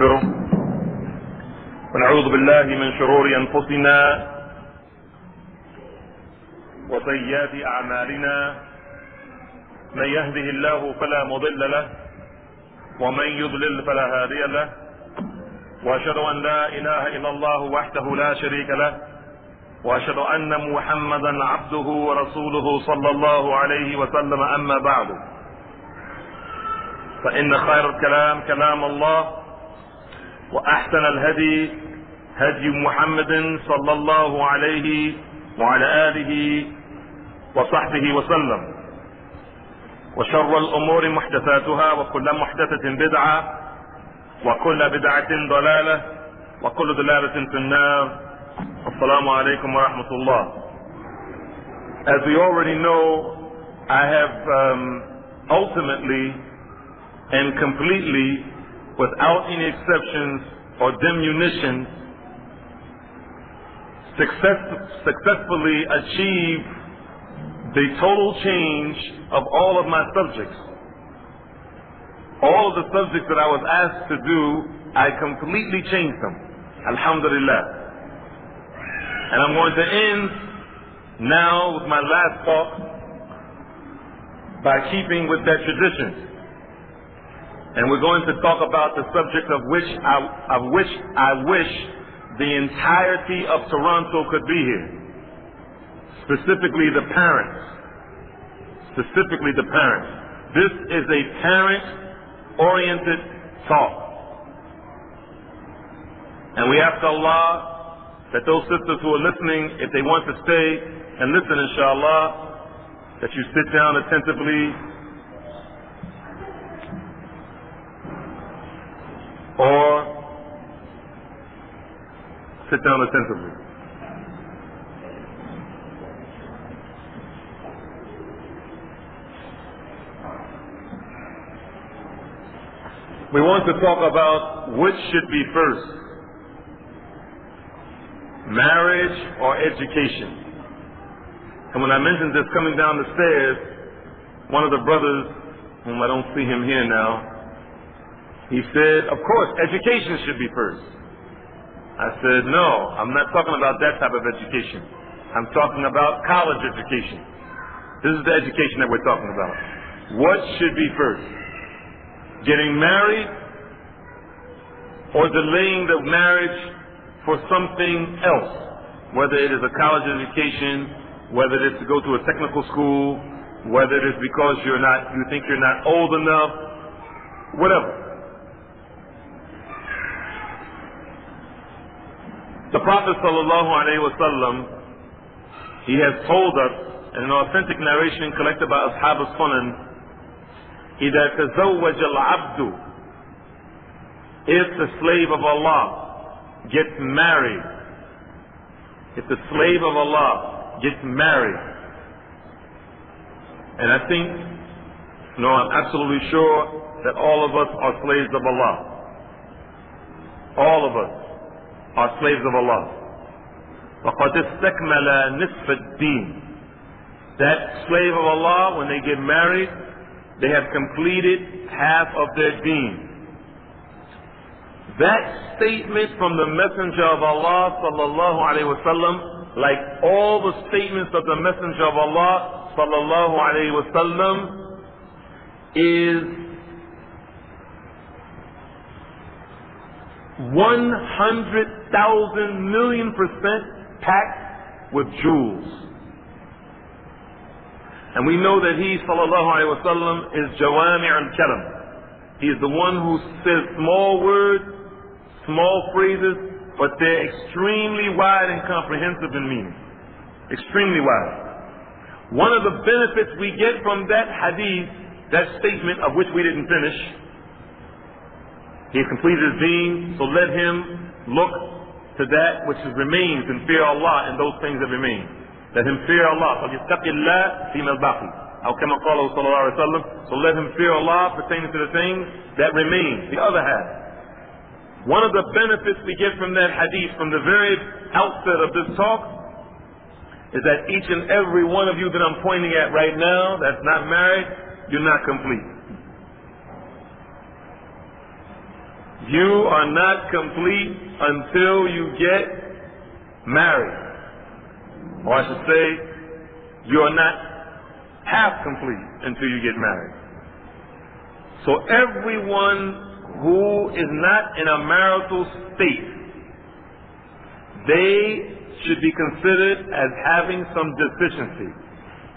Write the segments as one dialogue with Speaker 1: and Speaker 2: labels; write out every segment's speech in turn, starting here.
Speaker 1: ونستغفره ونعوذ بالله من شرور أنفسنا وسيئات أعمالنا من يهده الله فلا مضل له ومن يضلل فلا هادي له وأشهد أن لا إله إلا الله وحده لا شريك له وأشهد أن محمدا عبده ورسوله صلى الله عليه وسلم. أما بعد فإن خير الكلام كلام الله وأحسن الهدي هدي محمد صلى الله عليه وعلى آله وصحبه وسلم، وشر الأمور محدثاتها وكل محدثة بدعة وكل بدعة ضلالة وكل ضلالة في النار. Assalamu alaikum wa rahmatullah. As we already know, I have ultimately and completely, without any exceptions or diminutions, successfully achieved the total change of all of my subjects. All of the subjects that I was asked to do, I completely changed them. Alhamdulillah. And I'm going to end now with my last talk by keeping with that tradition. And we're going to talk about the subject of which I wish the entirety of Toronto could be here. Specifically the parents. Specifically the parents. This is a parent-oriented talk. And we ask Allah that those sisters who are listening, if they want to stay and listen, inshallah, that you sit down attentively or sit down attentively. We want to talk about which should be first, marriage or education. And when I mentioned this coming down the stairs, one of the brothers, whom I don't see him here now, he said, of course, education should be first. I said, no, I'm not talking about that type of education. I'm talking about college education. This is the education that we're talking about. What should be first? Getting married or delaying the marriage for something else, whether it is a college education, whether it is to go to a technical school, whether it is because you think you're not old enough, whatever. The Prophet sallallahu alaihi wasallam, he has told us in an authentic narration collected by Ashab as-Sunan, إِذَا تَزَوَّجَ الْعَبْدُ, if the slave of Allah gets married, if the slave of Allah gets married, and I think, no, I'm absolutely sure that all of us are slaves of Allah. All of us are slaves of Allah. وَقَدْ اسْتَكْمَلَ نِصْفَ الدِّينِ. That slave of Allah, when they get married, they have completed half of their deen. That statement from the Messenger of Allah sallallahu alaihi wasallam, like all the statements of the Messenger of Allah sallallahu alaihi wasallam, is 100,000 million% packed with jewels. And we know that he, sallallahu alaihi wasallam, is Jawami' al-Kalam. He is the one who says small words, small phrases, but they're extremely wide and comprehensive in meaning. Extremely wide. One of the benefits we get from that hadith, that statement of which we didn't finish, he has completed his deen, so let him look to that which remains and fear Allah and those things that remain. Let him fear Allah. فَلْيَتَّقِ اللَّهَ فِيمَا الْبَاقِي. أو كما قاله صلى الله عليه وسلم. So let him fear Allah pertaining to the things that remain, the other half. One of the benefits we get from that hadith, from the very outset of this talk, is that each and every one of you that I'm pointing at right now that's not married, you're not complete. You are not complete until you get married. Or I should say, you are not half complete until you get married. So everyone who is not in a marital state, they should be considered as having some deficiency.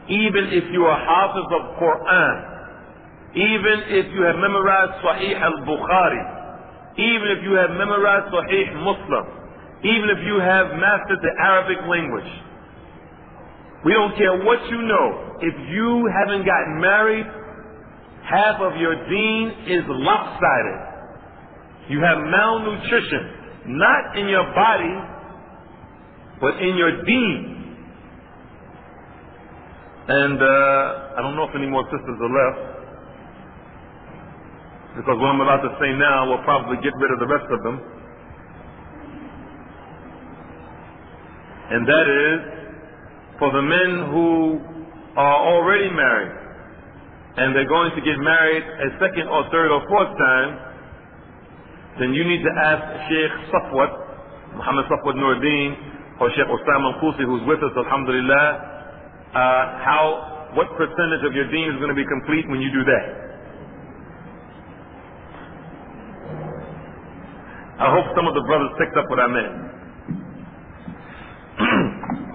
Speaker 1: Even if you are hafiz of Qur'an, even if you have memorized Sahih al-Bukhari, even if you have memorized Sahih Muslim, even if you have mastered the Arabic language, we don't care what you know. If you haven't gotten married, half of your deen is lopsided. You have malnutrition, not in your body, but in your deen. And I don't know if any more sisters are left, because what I'm about to say now will probably get rid of the rest of them. And that is, for the men who are already married, and they're going to get married a second or third or fourth time, then you need to ask Sheikh Safwat, Muhammad Safwat Nuruddin, or Sheikh Osama Al-Qusi, who's with us, alhamdulillah, what percentage of your deen is going to be complete when you do that. I hope some of the brothers picked up what I meant.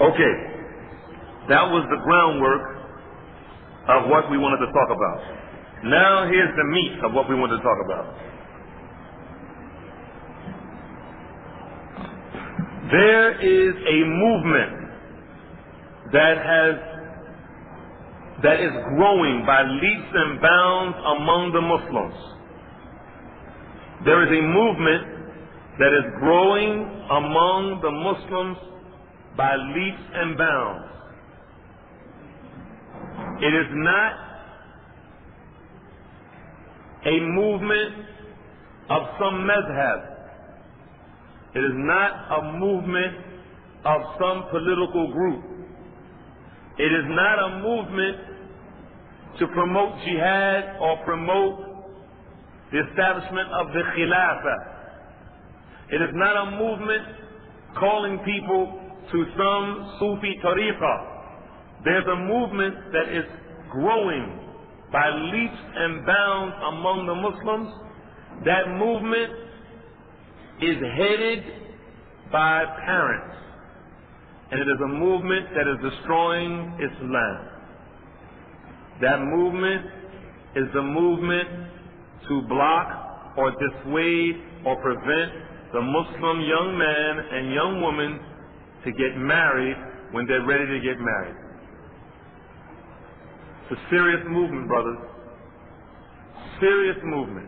Speaker 1: Okay, that was the groundwork of what we wanted to talk about. Now here's the meat of what we wanted to talk about. There is a movement that is growing by leaps and bounds among the Muslims. There is a movement that is growing among the Muslims by leaps and bounds. It is not a movement of some madhab. It is not a movement of some political group. It is not a movement to promote jihad or promote the establishment of the khilafah. It is not a movement calling people to some Sufi tariqah. There's a movement that is growing by leaps and bounds among the Muslims. That movement is headed by parents. And it is a movement that is destroying Islam. That movement is the movement to block or dissuade or prevent the Muslim young man and young woman to get married when they're ready to get married. It's a serious movement, brothers. Serious movement.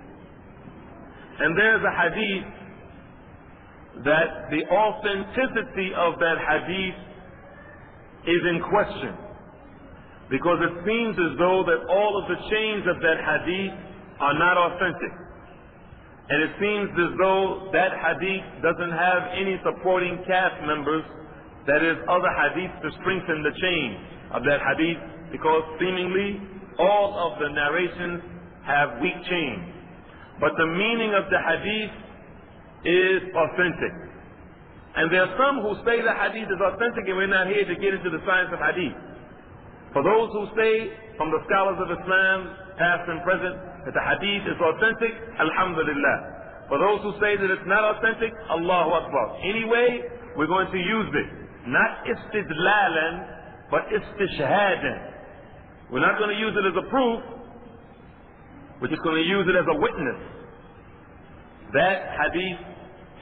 Speaker 1: And there's a hadith that the authenticity of that hadith is in question, because it seems as though that all of the chains of that hadith are not authentic, and it seems as though that hadith doesn't have any supporting cast members, that is, other hadiths to strengthen the chain of that hadith, because seemingly all of the narrations have weak chains. But the meaning of the hadith is authentic. And there are some who say the hadith is authentic, and we're not here to get into the science of hadith. For those who say, from the scholars of Islam, past and present, that the hadith is authentic, alhamdulillah. For those who say that it's not authentic, Allahu Akbar. Anyway, we're going to use it. Not istidlalan, but istishhadan. We're not going to use it as a proof. We're just going to use it as a witness. That hadith,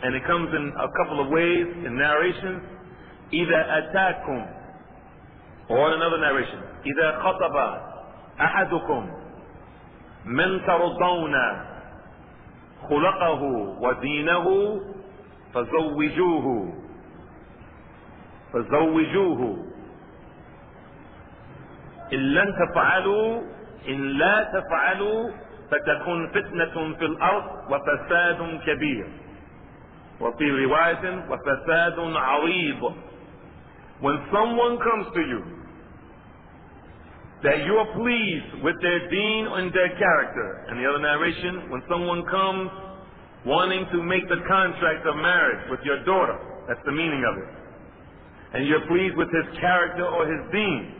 Speaker 1: and it comes in a couple of ways in narrations, إِذَا أَتَاكُمْ, or in another narration, إِذَا خَطَبَ أَحَدُكُمْ مَنْ تَرْضَوْنَ خُلَقَهُ وَدِينَهُ فَزَوِّجُوهُ إِن لَّن تَفْعَلُوا إِن لَّا تَفْعَلُوا فَتَكُنْ فِتْنَةٌ فِي الْأَرْضِ وَفَسَادٌ كَبِيرٌ وفي رواية وفساد عريض. When someone comes to you that you are pleased with their deen and their character, and the other narration, when someone comes wanting to make the contract of marriage with your daughter, that's the meaning of it, and you're pleased with his character or his deen,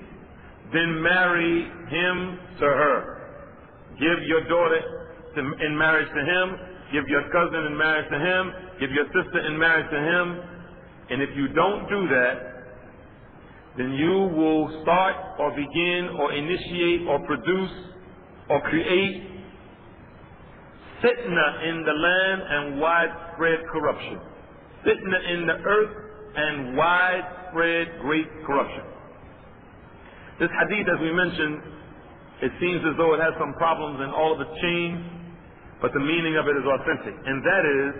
Speaker 1: then marry him to her. Give your daughter in marriage to him, give your cousin in marriage to him, give your sister in marriage to him, and if you don't do that, then you will start or begin or initiate or produce or create fitna in the land and widespread corruption. Fitna in the earth and widespread great corruption. This hadith, as we mentioned, it seems as though it has some problems in all of its chains, but the meaning of it is authentic. And that is,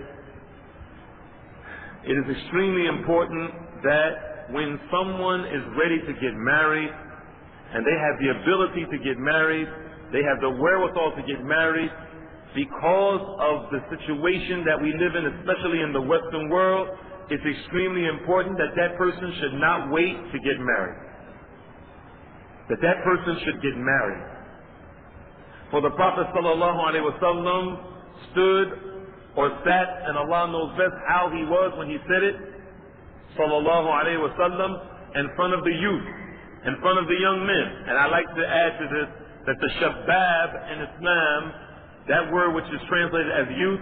Speaker 1: it is extremely important that when someone is ready to get married, and they have the ability to get married, they have the wherewithal to get married, because of the situation that we live in, especially in the Western world, it's extremely important that that person should not wait to get married. That person should get married. For the Prophet ﷺ stood or sat, and Allah knows best how he was when he said it, ﷺ, in front of the youth, in front of the young men. And I like to add to this that the shabab in Islam, that word which is translated as youth,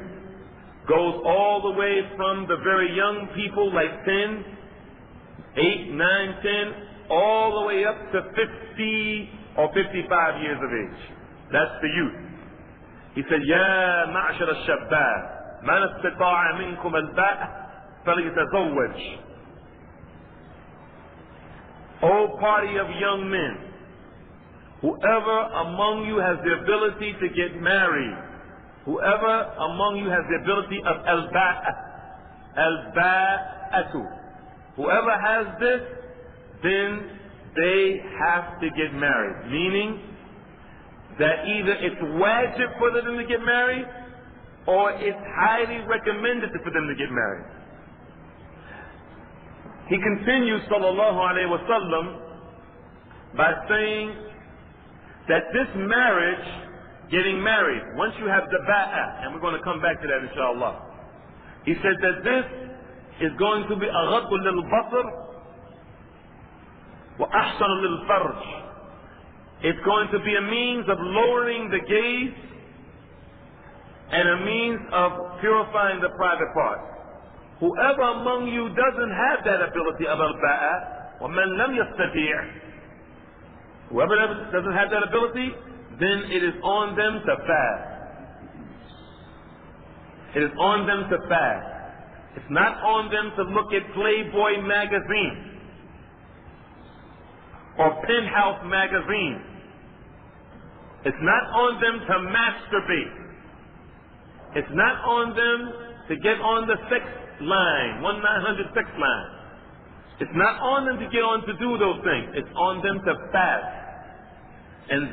Speaker 1: goes all the way from the very young people like 10, 8, 9, 10, all the way up to 50 or 55 years of age. That's the youth. He said, يا معشر الشباب من استطاع منكم الباء فليتزوج. O party of young men, whoever among you has the ability to get married, whoever among you has the ability of al-ba'atu, whoever has this, then they have to get married. Meaning that either it's wajib for them to get married, or it's highly recommended for them to get married. He continues, sallallahu alayhi wa sallam, by saying that this marriage, getting married, once you have the ba'a, and we're going to come back to that inshallah, he said that this is going to be aghaddu lil basar wa ahsan lil farj. It's going to be a means of lowering the gaze and a means of purifying the private parts. Whoever among you doesn't have that ability of al-ba'a, وَمَنْ لَمْ يَسْتَطِيعْ, whoever doesn't have that ability, then it is on them to fast. It is on them to fast. It's not on them to look at Playboy magazine or Penthouse magazine. It's not on them to masturbate. It's not on them to get on the sex line, 1-900 sex line. It's not on them to get on to do those things. It's on them to fast. And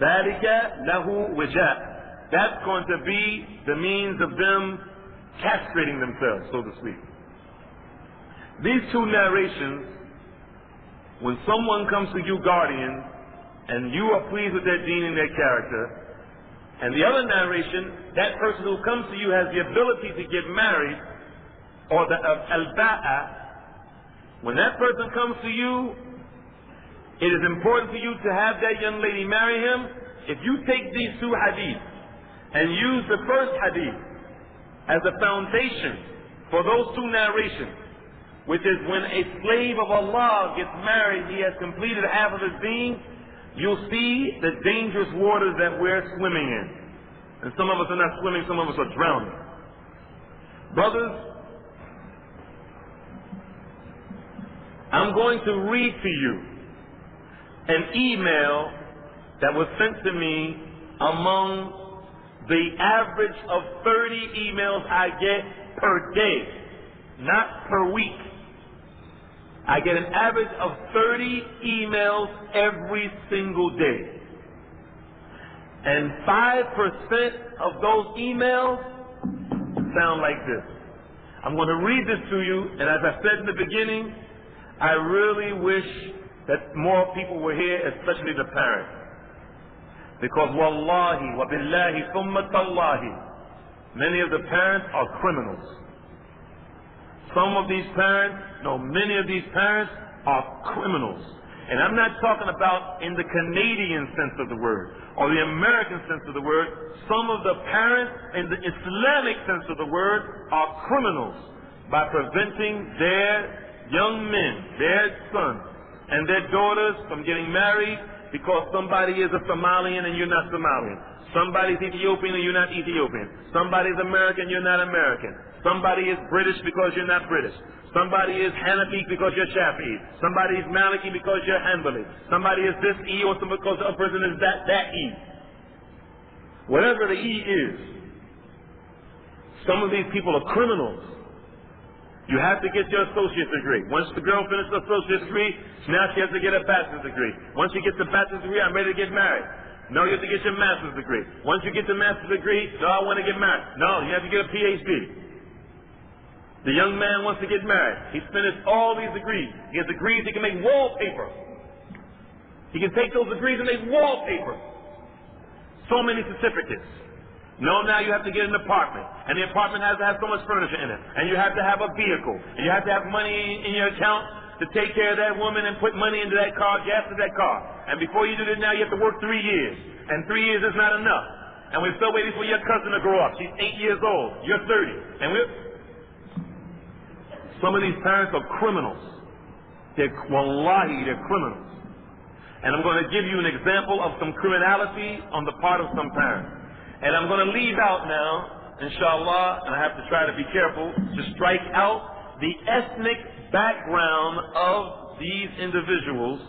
Speaker 1: ذَلِكَ لَهُ وِجَاء, that's going to be the means of them castrating themselves, so to speak. These two narrations, when someone comes to you, guardian, and you are pleased with their deen and their character, and the other narration, that person who comes to you has the ability to get married, or the al-ba'a, when that person comes to you, it is important for you to have that young lady marry him. If you take these two hadiths and use the first hadith as a foundation for those two narrations, which is when a slave of Allah gets married, he has completed half of his deen, you'll see the dangerous waters that we're swimming in. And some of us are not swimming, some of us are drowning. Brothers, I'm going to read to you an email that was sent to me among the average of 30 emails I get per day, not per week. I get an average of 30 emails every single day. And 5% of those emails sound like this. I'm going to read this to you, and as I said in the beginning, I really wish that more people were here, especially the parents. Because wallahi, wa billahi, thumma tallahi, Many of the parents are criminals. Some of these parents, no, many of these parents are criminals. And I'm not talking about in the Canadian sense of the word or the American sense of the word. Some of the parents in the Islamic sense of the word are criminals by preventing their young men, their sons, and their daughters from getting married because somebody is a Somalian and you're not Somalian. Somebody's Ethiopian and you're not Ethiopian. Somebody's American, you're not American. Somebody is British because you're not British. Somebody is Hanafi because you're Shafi'i. Somebody is Maliki because you're Hanbali. Somebody is this E or somebody because the other person is that E. Whatever the E is, some of these people are criminals. You have to get your associate's degree. Once the girl finishes her associate's degree, now she has to get a bachelor's degree. Once she gets the bachelor's degree, I'm ready to get married. No, you have to get your master's degree. Once you get the master's degree, no, I want to get married. No, you have to get a PhD. The young man wants to get married. He's finished all these degrees. He has degrees, he can make wallpaper. He can take those degrees and make wallpaper. So many certificates. No, now you have to get an apartment. And the apartment has to have so much furniture in it. And you have to have a vehicle. And you have to have money in your account to take care of that woman and put money into that car, gas to that car. And before you do this now, you have to work 3 years. And 3 years is not enough. And we're still waiting for your cousin to grow up. She's 8 years old. You're 30. And some of these parents are criminals. Wallahi, they're criminals. And I'm going to give you an example of some criminality on the part of some parents. And I'm going to leave out now, inshallah, and I have to try to be careful, to strike out the ethnic background of these individuals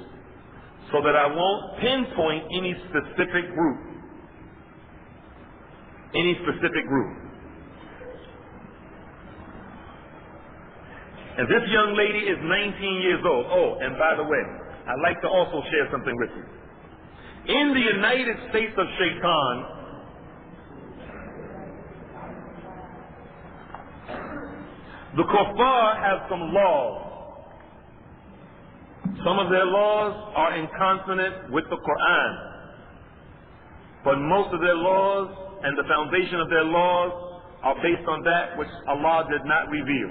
Speaker 1: so that I won't pinpoint any specific group. Any specific group. And this young lady is 19 years old. Oh, and by the way, I'd like to also share something with you. In the United States of Shaitan, the kuffar have some laws. Some of their laws are in consonant with the Qur'an. But most of their laws and the foundation of their laws are based on that which Allah did not reveal.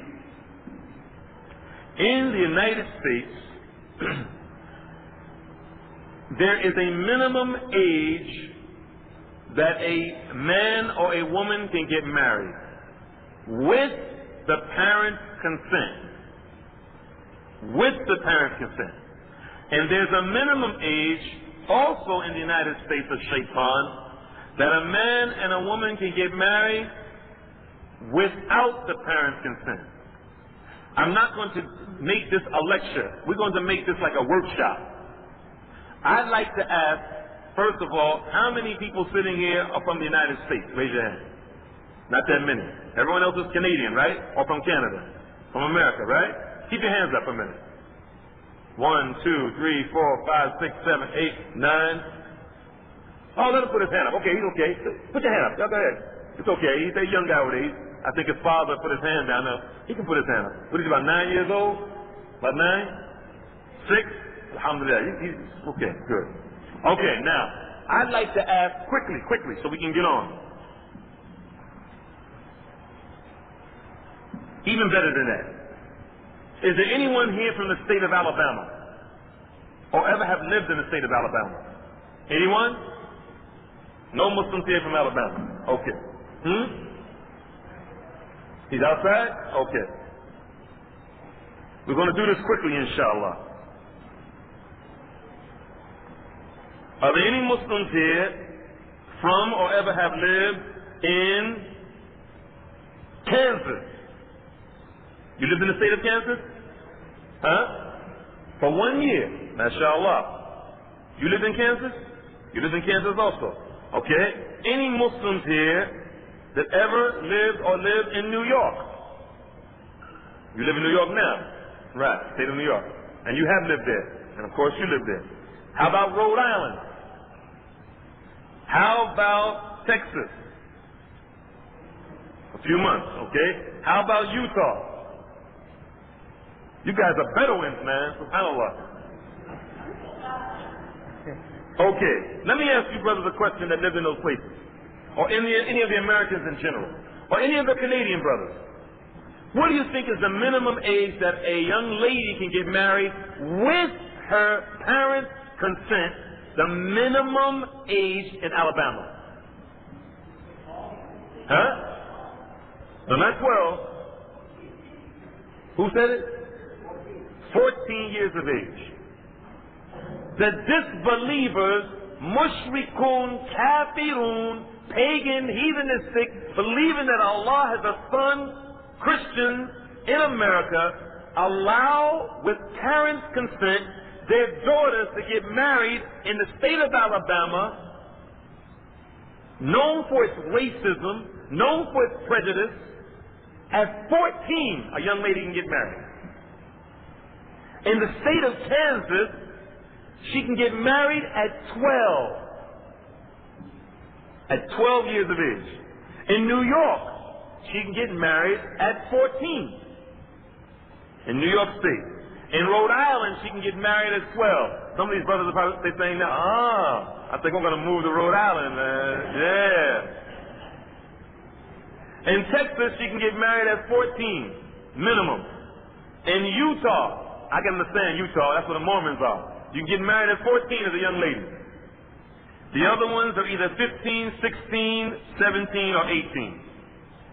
Speaker 1: In the United States, there is a minimum age that a man or a woman can get married with the parent's consent. With the parent's consent. And there's a minimum age also in the United States of Shaitan that a man and a woman can get married without the parent's consent. I'm not going to make this a lecture. We're going to make this like a workshop. I'd like to ask, first of all, how many people sitting here are from the United States? Raise your hand. Not that many. Everyone else is Canadian, right? Or from Canada? From America, right? Keep your hands up a minute. 1, 2, 3, 4, 5, 6, 7, 8, 9. Oh, let him put his hand up. Okay, he's okay. Put your hand up. Go ahead. It's okay. He's a young guy with age. I think his father put his hand down. Now, he can put his hand up. What is he, about 9 years old? About 9? 6? Alhamdulillah. He's okay, good. Okay, now, I'd like to ask quickly, so we can get on. Even better than that. Is there anyone here from the state of Alabama? Or ever have lived in the state of Alabama? Anyone? No Muslims here from Alabama. Okay. He's outside? Okay. We're going to do this quickly, inshallah. Are there any Muslims here from or ever have lived in Kansas? You lived in the state of Kansas? Huh? For 1 year. MashaAllah. You lived in Kansas? You lived in Kansas also. Okay. Any Muslims here that ever lived or live in New York? You live in New York now? Right. State of New York. And you have lived there. And of course you lived there. How about Rhode Island? How about Texas? A few months, okay? How about Utah? You guys are Bedouins, man. SubhanAllah. Okay. Let me ask you brothers a question that live in those places. Or any of the Americans in general. or any of the Canadian brothers, what do you think is the minimum age that a young lady can get married with her parents' consent? The minimum age in Alabama? Huh? No, not 12. Who said it? 14 years of age. The disbelievers, mushrikun, kafirun, pagan, heathenistic, believing that Allah has a son, Christians in America, allow, with parents' consent, their daughters to get married in the state of Alabama, known for its racism, known for its prejudice. At 14, a young lady can get married. In the state of Kansas, she can get married at 12. At 12 years of age. In New York, she can get married at 14. In New York State. In Rhode Island, she can get married at 12. Some of these brothers are probably saying now, I think I'm going to move to Rhode Island, man. Yeah. In Texas, she can get married at 14, minimum. In Utah, I can understand Utah, that's where the Mormons are. You can get married at 14 as a young lady. The other ones are either 15, 16, 17, or 18.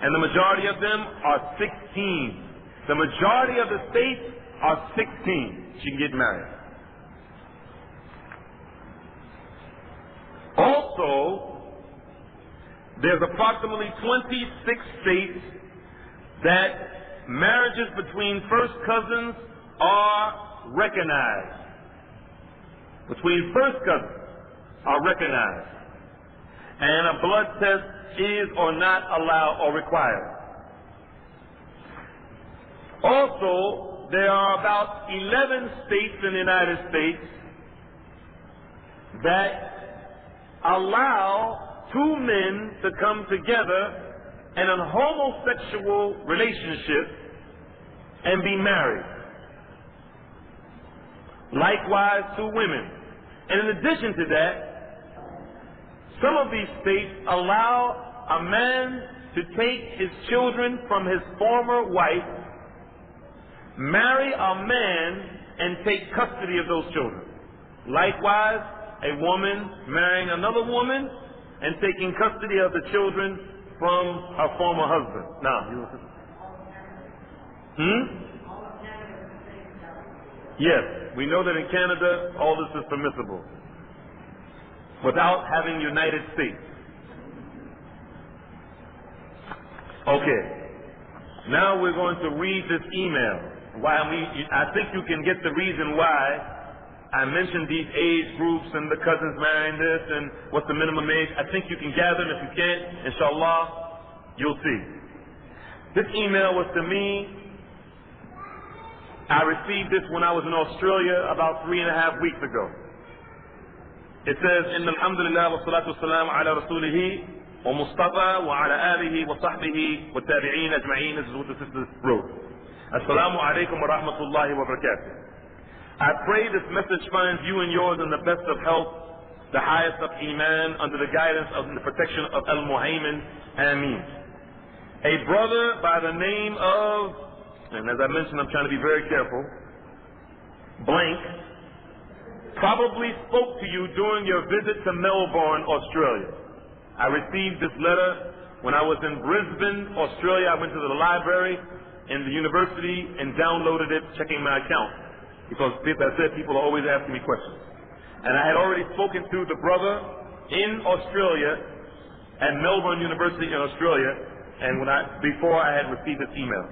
Speaker 1: And the majority of them are 16. The majority of the states are 16. She can get married. Also, there's approximately 26 states that marriages between first cousins are recognized. Between first cousins are recognized. And a blood test is or not allowed or required. Also, there are about 11 states in the United States that allow two men to come together in a homosexual relationship and be married. Likewise, two women. And in addition to that, some of these states allow a man to take his children from his former wife, marry a man, and take custody of those children. Likewise, a woman marrying another woman and taking custody of the children from her former husband. Now, you Yes, we know that in Canada all this is permissible without having United States. Okay, now we're going to read this email. I think you can get the reason why I mentioned these age groups and the cousins marrying this and what's the minimum age. I think you can gather, and if you can't, inshallah, you'll see. This email was to me. I received this when I was in Australia about 3.5 weeks ago. It says, Inna alhamdulillah wa salatu wassalam ala rasulihi wa mustafa wa ala alihi wa sahbihi wa tabi'een ajma'een. This is what the sister wrote. Assalamu alaikum wa rahmatullahi wa barakatuh. I pray this message finds you and yours in the best of health, the highest of Iman, under the guidance of the protection of Al-Muhaymin. Ameen. A brother by the name of, and as I mentioned, I'm trying to be very careful, blank, probably spoke to you during your visit to Melbourne, Australia. I received this letter when I was in Brisbane, Australia. I went to the library in the university and downloaded it, checking my account. Because, as I said, people are always asking me questions. And I had already spoken to the brother in Australia at Melbourne University in Australia, and before I had received this email.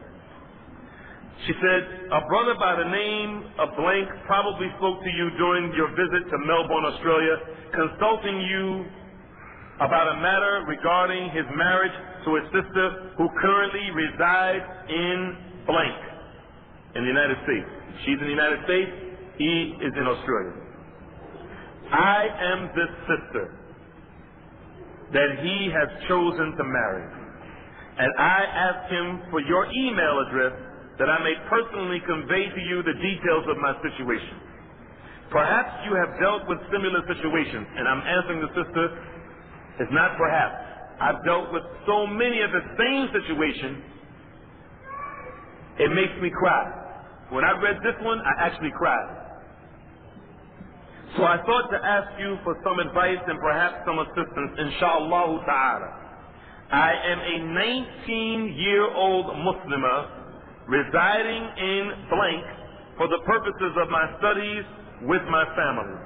Speaker 1: She said, a brother by the name of blank probably spoke to you during your visit to Melbourne, Australia, consulting you about a matter regarding his marriage to his sister who currently resides in blank in the United States. She's in the United States, he is in Australia. I am this sister that he has chosen to marry. And I ask him for your email address that I may personally convey to you the details of my situation. Perhaps you have dealt with similar situations, and I'm answering the sister, it's not perhaps. I've dealt with so many of the same situations, it makes me cry. When I read this one, I actually cried. So I thought to ask you for some advice and perhaps some assistance, inshallah ta'ala. I am a 19-year-old Muslimah residing in blank for the purposes of my studies with my family.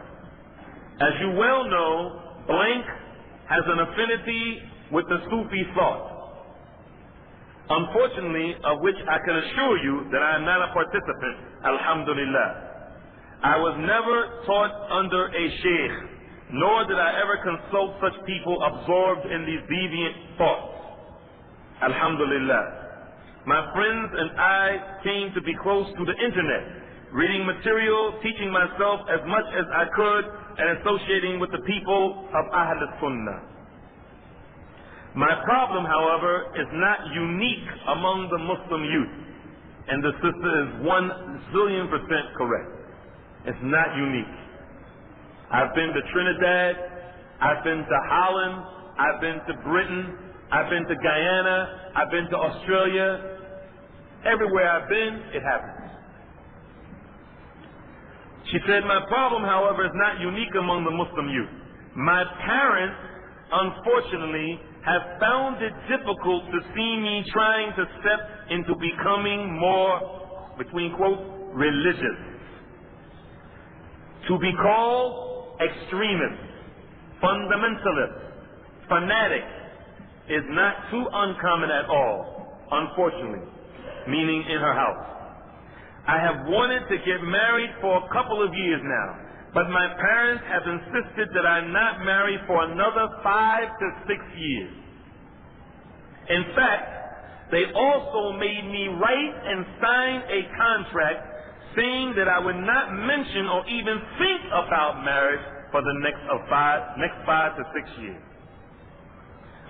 Speaker 1: As you well know, blank has an affinity with the Sufi thought. Unfortunately, of which I can assure you that I am not a participant, alhamdulillah. I was never taught under a sheikh, nor did I ever consult such people absorbed in these deviant thoughts. Alhamdulillah. My friends and I came to be close to the internet, reading material, teaching myself as much as I could, and associating with the people of Ahl Sunnah. My problem, however, is not unique among the Muslim youth, and the sister is 1,000,000% correct. It's not unique. I've been to Trinidad, I've been to Holland, I've been to Britain, I've been to Guyana, I've been to Australia. Everywhere I've been, it happens. She said, my problem, however, is not unique among the Muslim youth. My parents, unfortunately, have found it difficult to see me trying to step into becoming more, between quotes, religious. To be called extremist, fundamentalist, fanatic is not too uncommon at all, unfortunately, meaning in her house. I have wanted to get married for a couple of years now, but my parents have insisted that I not marry for another 5 to 6 years. In fact, they also made me write and sign a contract saying that I would not mention or even think about marriage for the next 5 to 6 years.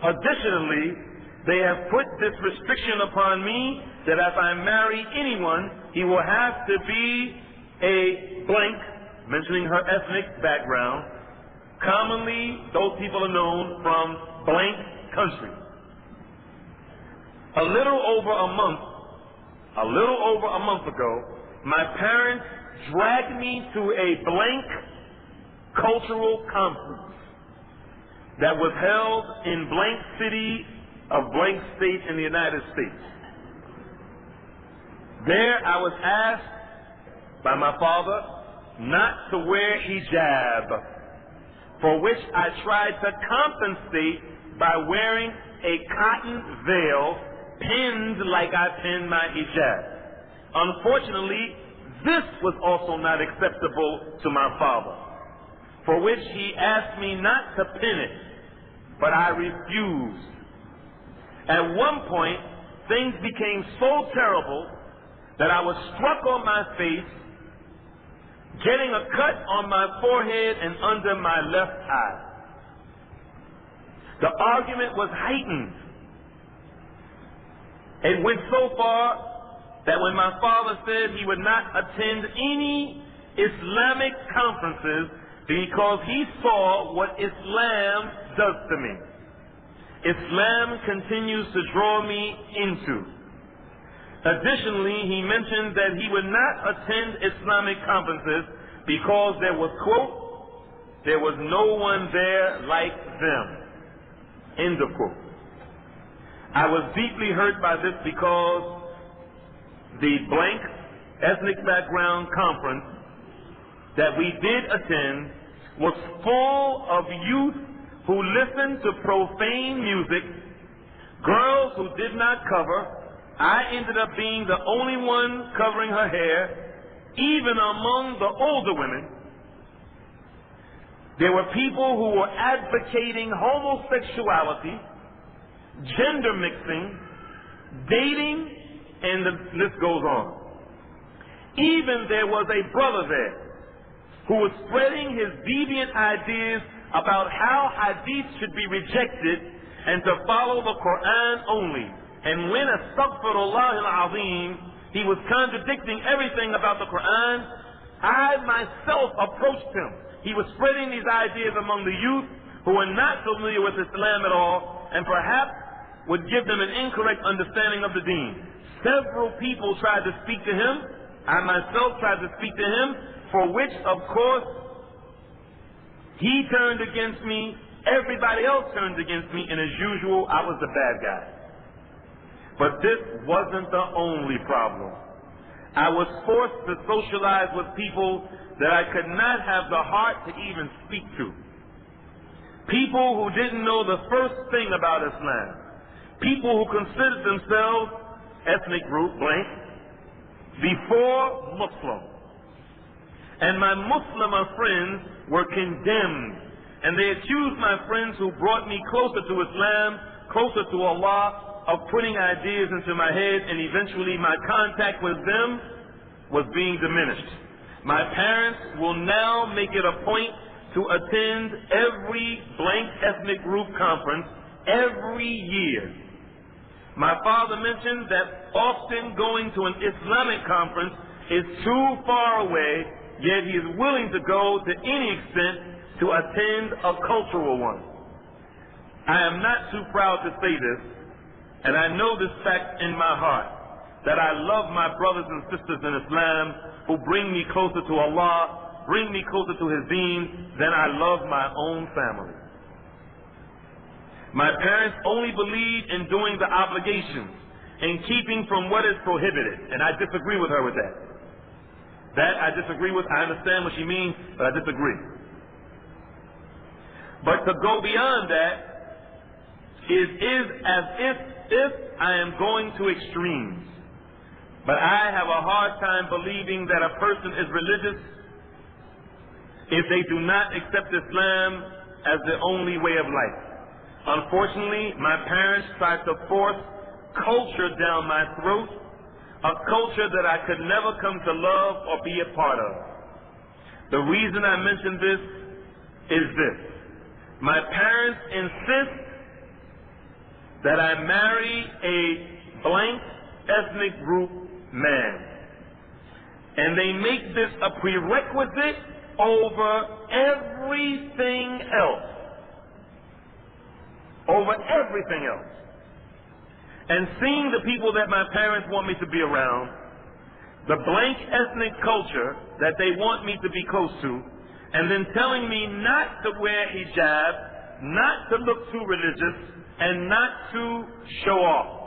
Speaker 1: Additionally, they have put this restriction upon me that if I marry anyone, he will have to be a blank, mentioning her ethnic background. Commonly, those people are known from blank country. A little over a month ago, my parents dragged me to a blank cultural conference that was held in blank city of blank state in the United States. There I was asked by my father not to wear hijab, for which I tried to compensate by wearing a cotton veil pinned like I pinned my hijab. Unfortunately, this was also not acceptable to my father, for which he asked me not to pin it, but I refused. At one point, things became so terrible that I was struck on my face, getting a cut on my forehead and under my left eye. The argument was heightened. It went so far that when my father said he would not attend any Islamic conferences because he saw what Islam does to me. Islam continues to draw me into. Additionally, he mentioned that he would not attend Islamic conferences because there was, quote, there was no one there like them, end of quote. I was deeply hurt by this because the blank ethnic background conference that we did attend was full of youth who listened to profane music, girls who did not cover. I ended up being the only one covering her hair, even among the older women. There were people who were advocating homosexuality, gender mixing, dating, and the list goes on. Even there was a brother there who was spreading his deviant ideas about how hadith should be rejected and to follow the Qur'an only. And when astaghfirullah al-azim, he was contradicting everything about the Qur'an, I myself approached him. He was spreading these ideas among the youth who were not familiar with Islam at all, and perhaps would give them an incorrect understanding of the deen. Several people tried to speak to him. I myself tried to speak to him, for which, of course, he turned against me. Everybody else turned against me, and as usual, I was the bad guy. But this wasn't the only problem. I was forced to socialize with people that I could not have the heart to even speak to. People who didn't know the first thing about Islam. People who considered themselves ethnic group blank before Muslim. And my Muslim friends were condemned, and they accused my friends who brought me closer to Islam, closer to Allah, of putting ideas into my head, and eventually my contact with them was being diminished. My parents will now make it a point to attend every blank ethnic group conference every year. My father mentioned that often going to an Islamic conference is too far away, yet he is willing to go to any extent to attend a cultural one. I am not too proud to say this, and I know this fact in my heart, that I love my brothers and sisters in Islam who bring me closer to Allah, bring me closer to His deen, than I love my own family. My parents only believe in doing the obligations and keeping from what is prohibited, and I disagree with her with that. That I disagree with. I understand what she means, but I disagree. But to go beyond that is as if I am going to extremes. But I have a hard time believing that a person is religious if they do not accept Islam as the only way of life. Unfortunately, my parents tried to force culture down my throat, a culture that I could never come to love or be a part of. The reason I mention this is this. My parents insist that I marry a blank ethnic group man. And they make this a prerequisite over everything else. Over everything else. And seeing the people that my parents want me to be around, the blank ethnic culture that they want me to be close to, and then telling me not to wear hijab, not to look too religious, and not to show off.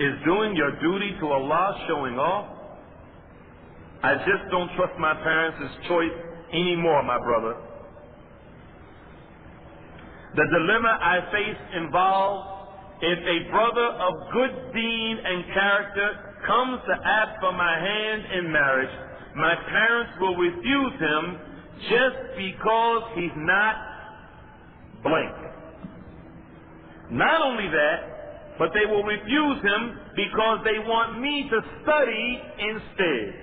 Speaker 1: Is doing your duty to Allah showing off? I just don't trust my parents' choice anymore, my brother. The dilemma I face involves if a brother of good deen and character comes to ask for my hand in marriage, my parents will refuse him just because he's not blank. Not only that, but they will refuse him because they want me to study instead.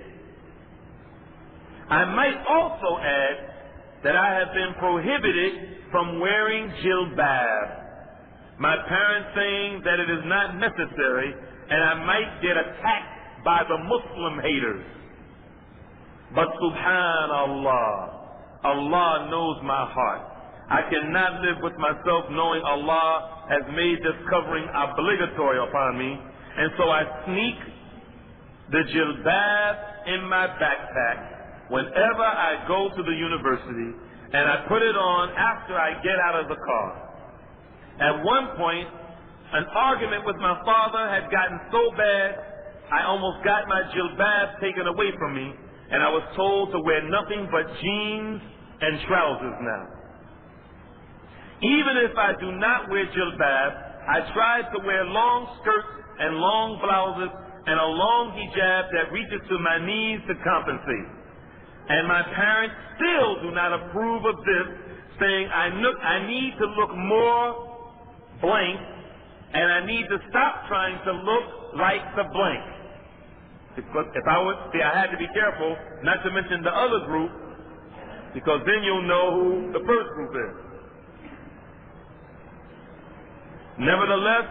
Speaker 1: I might also add that I have been prohibited from wearing jilbab. My parents saying that it is not necessary, and I might get attacked by the Muslim haters. But subhanallah, Allah knows my heart. I cannot live with myself knowing Allah has made this covering obligatory upon me, and so I sneak the jilbab in my backpack whenever I go to the university, and I put it on after I get out of the car. At one point, an argument with my father had gotten so bad, I almost got my jilbab taken away from me, and I was told to wear nothing but jeans and trousers now. Even if I do not wear jilbab, I try to wear long skirts and long blouses and a long hijab that reaches to my knees to compensate. And my parents still do not approve of this, saying I need to look more blank, and I need to stop trying to look like the blank. If I would, see, I had to be careful not to mention the other group, because then you'll know who the first group is. Nevertheless,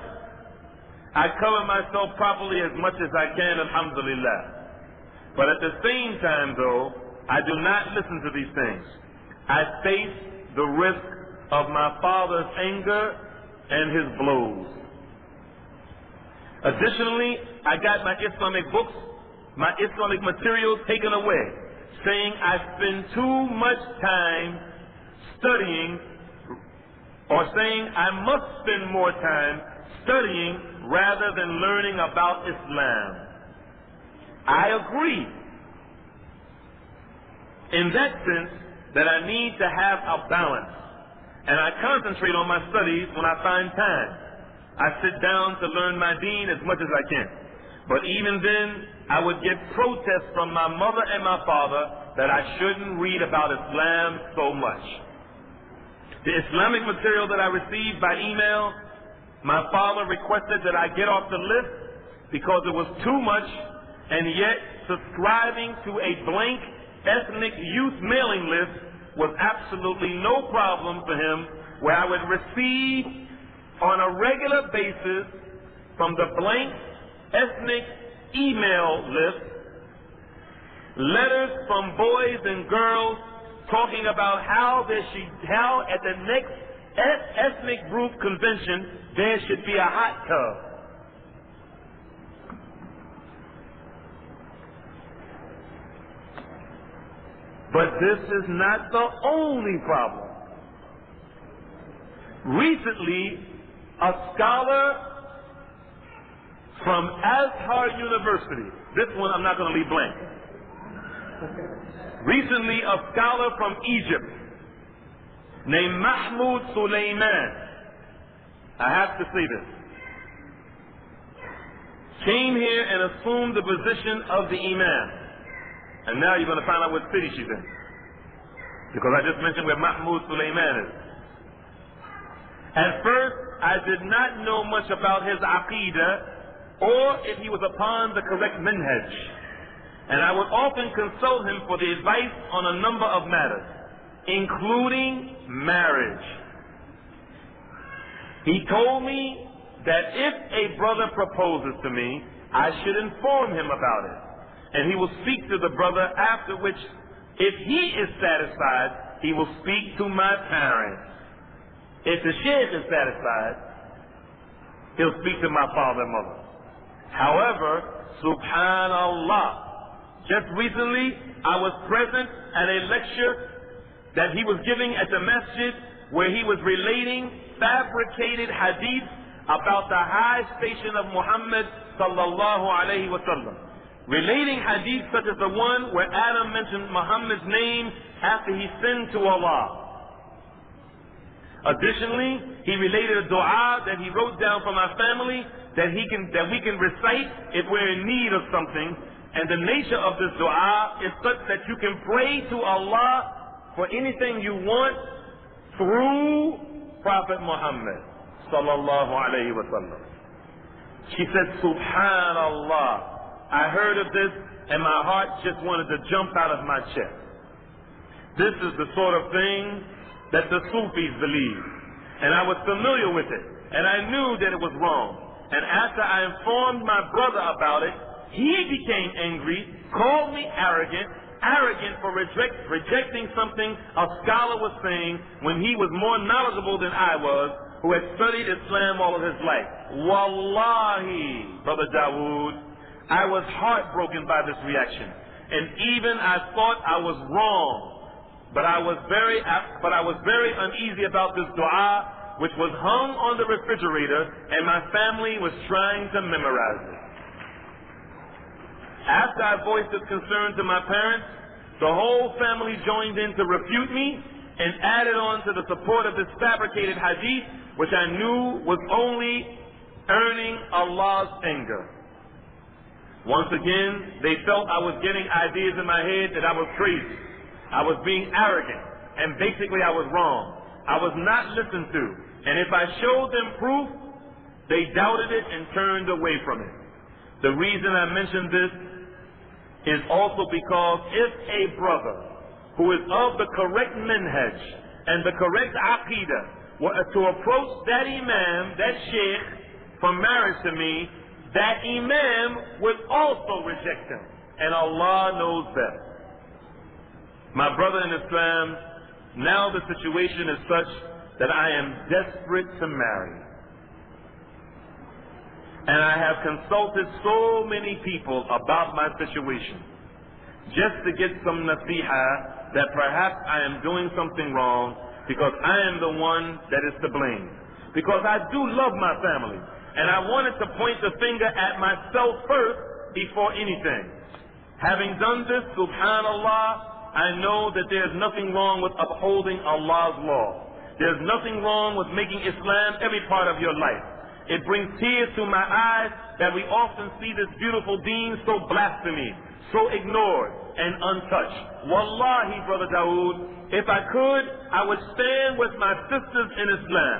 Speaker 1: I cover myself properly as much as I can, alhamdulillah. But at the same time, though, I do not listen to these things. I face the risk of my father's anger and his blows. Additionally, I got my Islamic books, my Islamic material taken away, saying I spend too much time studying, or saying I must spend more time studying rather than learning about Islam. I agree in that sense that I need to have a balance, and I concentrate on my studies when I find time. I sit down to learn my deen as much as I can. But even then, I would get protests from my mother and my father that I shouldn't read about Islam so much. The Islamic material that I received by email, my father requested that I get off the list because it was too much, and yet subscribing to a blank ethnic youth mailing list was absolutely no problem for him, where I would receive on a regular basis from the blank ethnic email list letters from boys and girls talking about how at the next ethnic group convention there should be a hot tub. But this is not the only problem. Recently, a scholar from Azhar University, this one I'm not going to leave blank. Recently, a scholar from Egypt named Mahmoud Suleiman, I have to say this, came here and assumed the position of the Imam. And now you're going to find out what city she's in, because I just mentioned where Mahmoud Suleiman is. At first, I did not know much about his aqidah or if he was upon the correct minhaj, and I would often consult him for the advice on a number of matters, including marriage. He told me that if a brother proposes to me, I should inform him about it, and he will speak to the brother, after which, if he is satisfied, he will speak to my parents. If the sheikh is satisfied, he'll speak to my father and mother. However, subhanallah, just recently I was present at a lecture that he was giving at the masjid, where he was relating fabricated hadith about the high station of Muhammad sallallahu alayhi wa sallam. Relating hadith such as the one where Adam mentioned Muhammad's name after he sinned to Allah. Additionally, he related a dua that he wrote down for my family that we can recite if we're in need of something. And the nature of this dua is such that you can pray to Allah for anything you want through Prophet Muhammad sallallahu alayhi wa sallam. She said, subhanallah, I heard of this and my heart just wanted to jump out of my chest. This is the sort of thing that the Sufis believe, and I was familiar with it, and I knew that it was wrong. And after I informed my brother about it, he became angry, called me arrogant for rejecting something a scholar was saying when he was more knowledgeable than I was, who had studied Islam all of his life. Wallahi, Brother Dawud, I was heartbroken by this reaction, and even I thought I was wrong. But I was very uneasy about this dua, which was hung on the refrigerator, and my family was trying to memorize it. After I voiced this concern to my parents, the whole family joined in to refute me and added on to the support of this fabricated hadith, which I knew was only earning Allah's anger. Once again, they felt I was getting ideas in my head that I was crazy. I was being arrogant, and basically I was wrong. I was not listened to, and if I showed them proof, they doubted it and turned away from it. The reason I mention this is also because if a brother who is of the correct minhaj and the correct aqidah were to approach that imam, that sheikh, for marriage to me, that imam would also reject him, and Allah knows best. My brother in Islam, now the situation is such that I am desperate to marry. And I have consulted so many people about my situation, just to get some nasiha that perhaps I am doing something wrong, because I am the one that is to blame. Because I do love my family, and I wanted to point the finger at myself first before anything. Having done this, subhanallah, I know that there's nothing wrong with upholding Allah's law. There's nothing wrong with making Islam every part of your life. It brings tears to my eyes that we often see this beautiful deen so blasphemed, so ignored and untouched. Wallahi, Brother Dawud, if I could, I would stand with my sisters in Islam,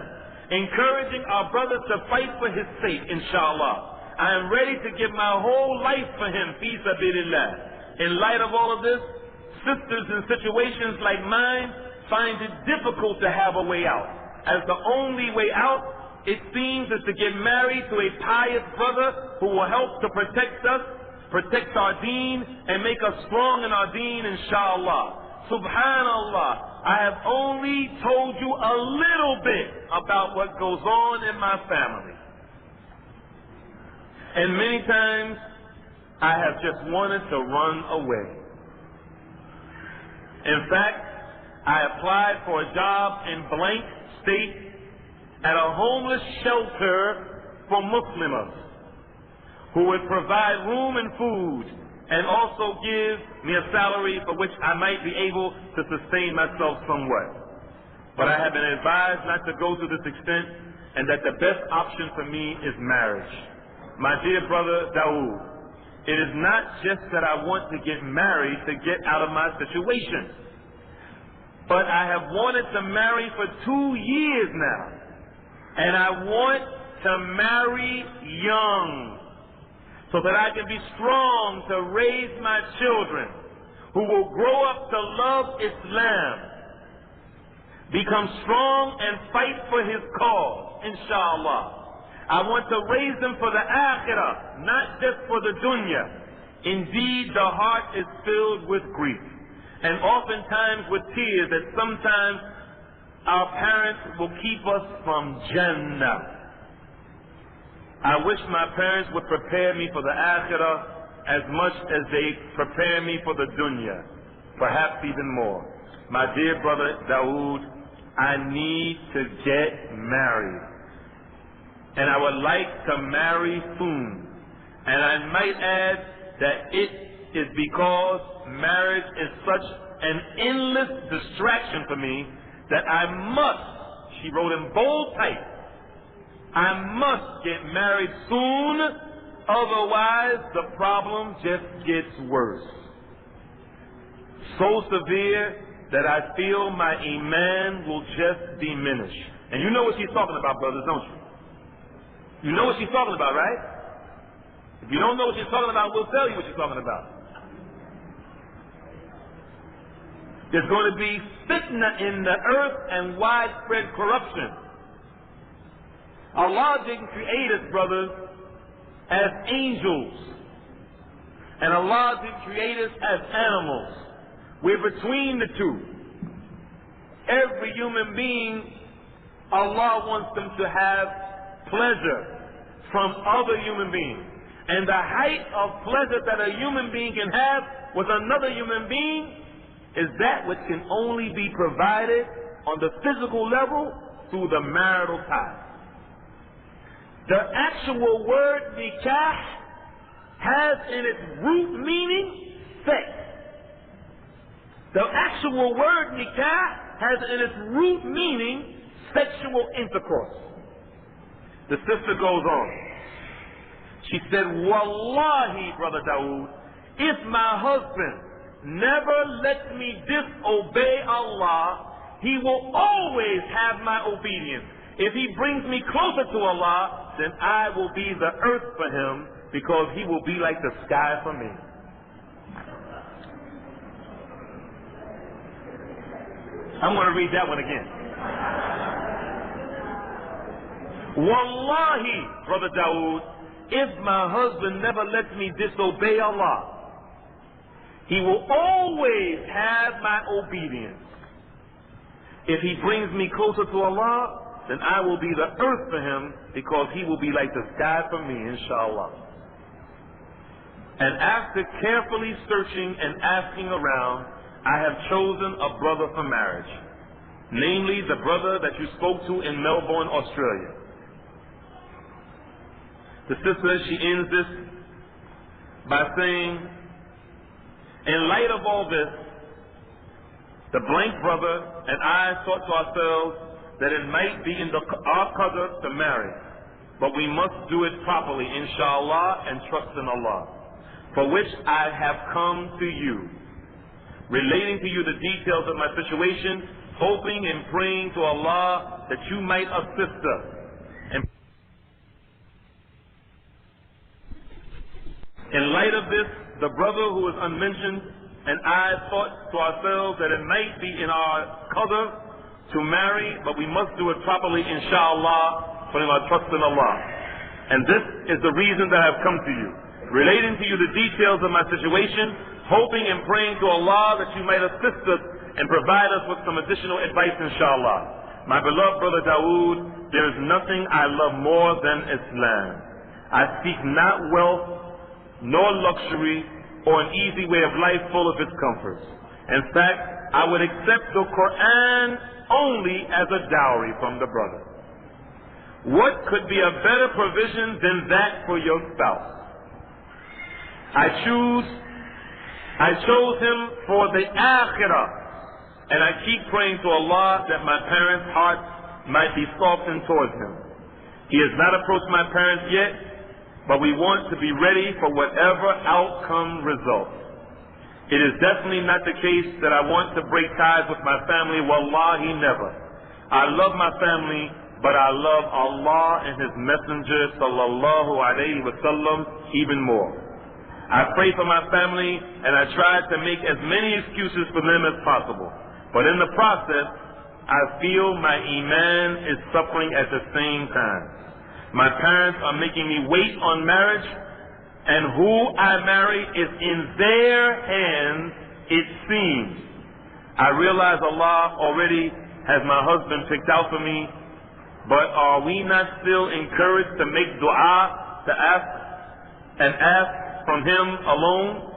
Speaker 1: encouraging our brother to fight for his sake, inshallah. I am ready to give my whole life for him, fi sabilillah. In light of all of this, sisters in situations like mine find it difficult to have a way out. As the only way out, it seems, is to get married to a pious brother who will help to protect us, protect our deen, and make us strong in our deen, inshallah. Subhanallah, I have only told you a little bit about what goes on in my family. And many times, I have just wanted to run away. In fact, I applied for a job in blank state at a homeless shelter for Muslims, who would provide room and food and also give me a salary for which I might be able to sustain myself somewhat. But I have been advised not to go to this extent, and that the best option for me is marriage. My dear brother Dawud, it is not just that I want to get married to get out of my situation, but I have wanted to marry for 2 years now. And I want to marry young, so that I can be strong to raise my children, who will grow up to love Islam, become strong and fight for his cause, inshallah. I want to raise them for the akhirah, not just for the dunya. Indeed, the heart is filled with grief, and oftentimes with tears, that sometimes our parents will keep us from Jannah. I wish my parents would prepare me for the akhirah as much as they prepare me for the dunya, perhaps even more. My dear brother Dawud, I need to get married, and I would like to marry soon. And I might add that it is because marriage is such an endless distraction for me that I must, she wrote in bold type, I must get married soon, otherwise the problem just gets worse. So severe that I feel my iman will just diminish. And you know what she's talking about, brothers, don't you? You know what she's talking about, right? If you don't know what she's talking about, we'll tell you what she's talking about. There's going to be fitna in the earth and widespread corruption. Allah didn't create us, brothers, as angels. And Allah didn't create us as animals. We're between the two. Every human being, Allah wants them to have pleasure from other human beings. And the height of pleasure that a human being can have with another human being is that which can only be provided on the physical level through the marital tie. The actual word nikah has in its root meaning sex. The actual word nikah has in its root meaning sexual intercourse. The sister goes on. She said, Wallahi, Brother Dawud, if my husband never lets me disobey Allah, he will always have my obedience. If he brings me closer to Allah, then I will be the earth for him, because he will be like the sky for me. I'm going to read that one again. Wallahi, Brother Dawud, if my husband never lets me disobey Allah, he will always have my obedience. If he brings me closer to Allah, then I will be the earth for him, because he will be like the sky for me, inshallah. And after carefully searching and asking around, I have chosen a brother for marriage, namely the brother that you spoke to in Melbourne, Australia. The sister, she ends this by saying, in light of all this, the blank brother and I thought to ourselves that it might be in our qadr to marry, but we must do it properly, inshallah, and trust in Allah, for which I have come to you, relating to you the details of my situation, hoping and praying to Allah that you might assist us. In light of this, the brother who is unmentioned and I thought to ourselves that it might be in our qadr to marry, but we must do it properly, inshallah, putting our trust in Allah. And this is the reason that I have come to you, relating to you the details of my situation, hoping and praying to Allah that you might assist us and provide us with some additional advice, inshallah. My beloved brother Dawud, there is nothing I love more than Islam. I seek not wealth, nor luxury, or an easy way of life full of its comforts. In fact, I would accept the Qur'an only as a dowry from the brother. What could be a better provision than that for your spouse? I chose him for the akhirah, and I keep praying to Allah that my parents' hearts might be softened towards him. He has not approached my parents yet, but we want to be ready for whatever outcome results. It is definitely not the case that I want to break ties with my family. Wallahi, never. I love my family, but I love Allah and His Messenger sallallahu alayhi wa sallam even more. I pray for my family and I try to make as many excuses for them as possible. But in the process, I feel my iman is suffering at the same time. My parents are making me wait on marriage, and who I marry is in their hands, it seems. I realize Allah already has my husband picked out for me, but are we not still encouraged to make dua, to ask from Him alone?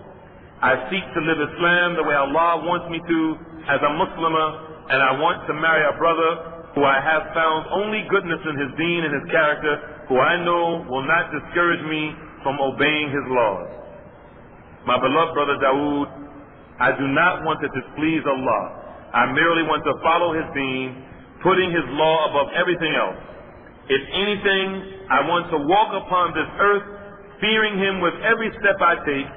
Speaker 1: I seek to live Islam the way Allah wants me to as a Muslimah, and I want to marry a brother who I have found only goodness in his deen and his character, who I know will not discourage me from obeying his laws. My beloved brother Dawud, I do not want to displease Allah. I merely want to follow his deen, putting his law above everything else. If anything, I want to walk upon this earth, fearing him with every step I take,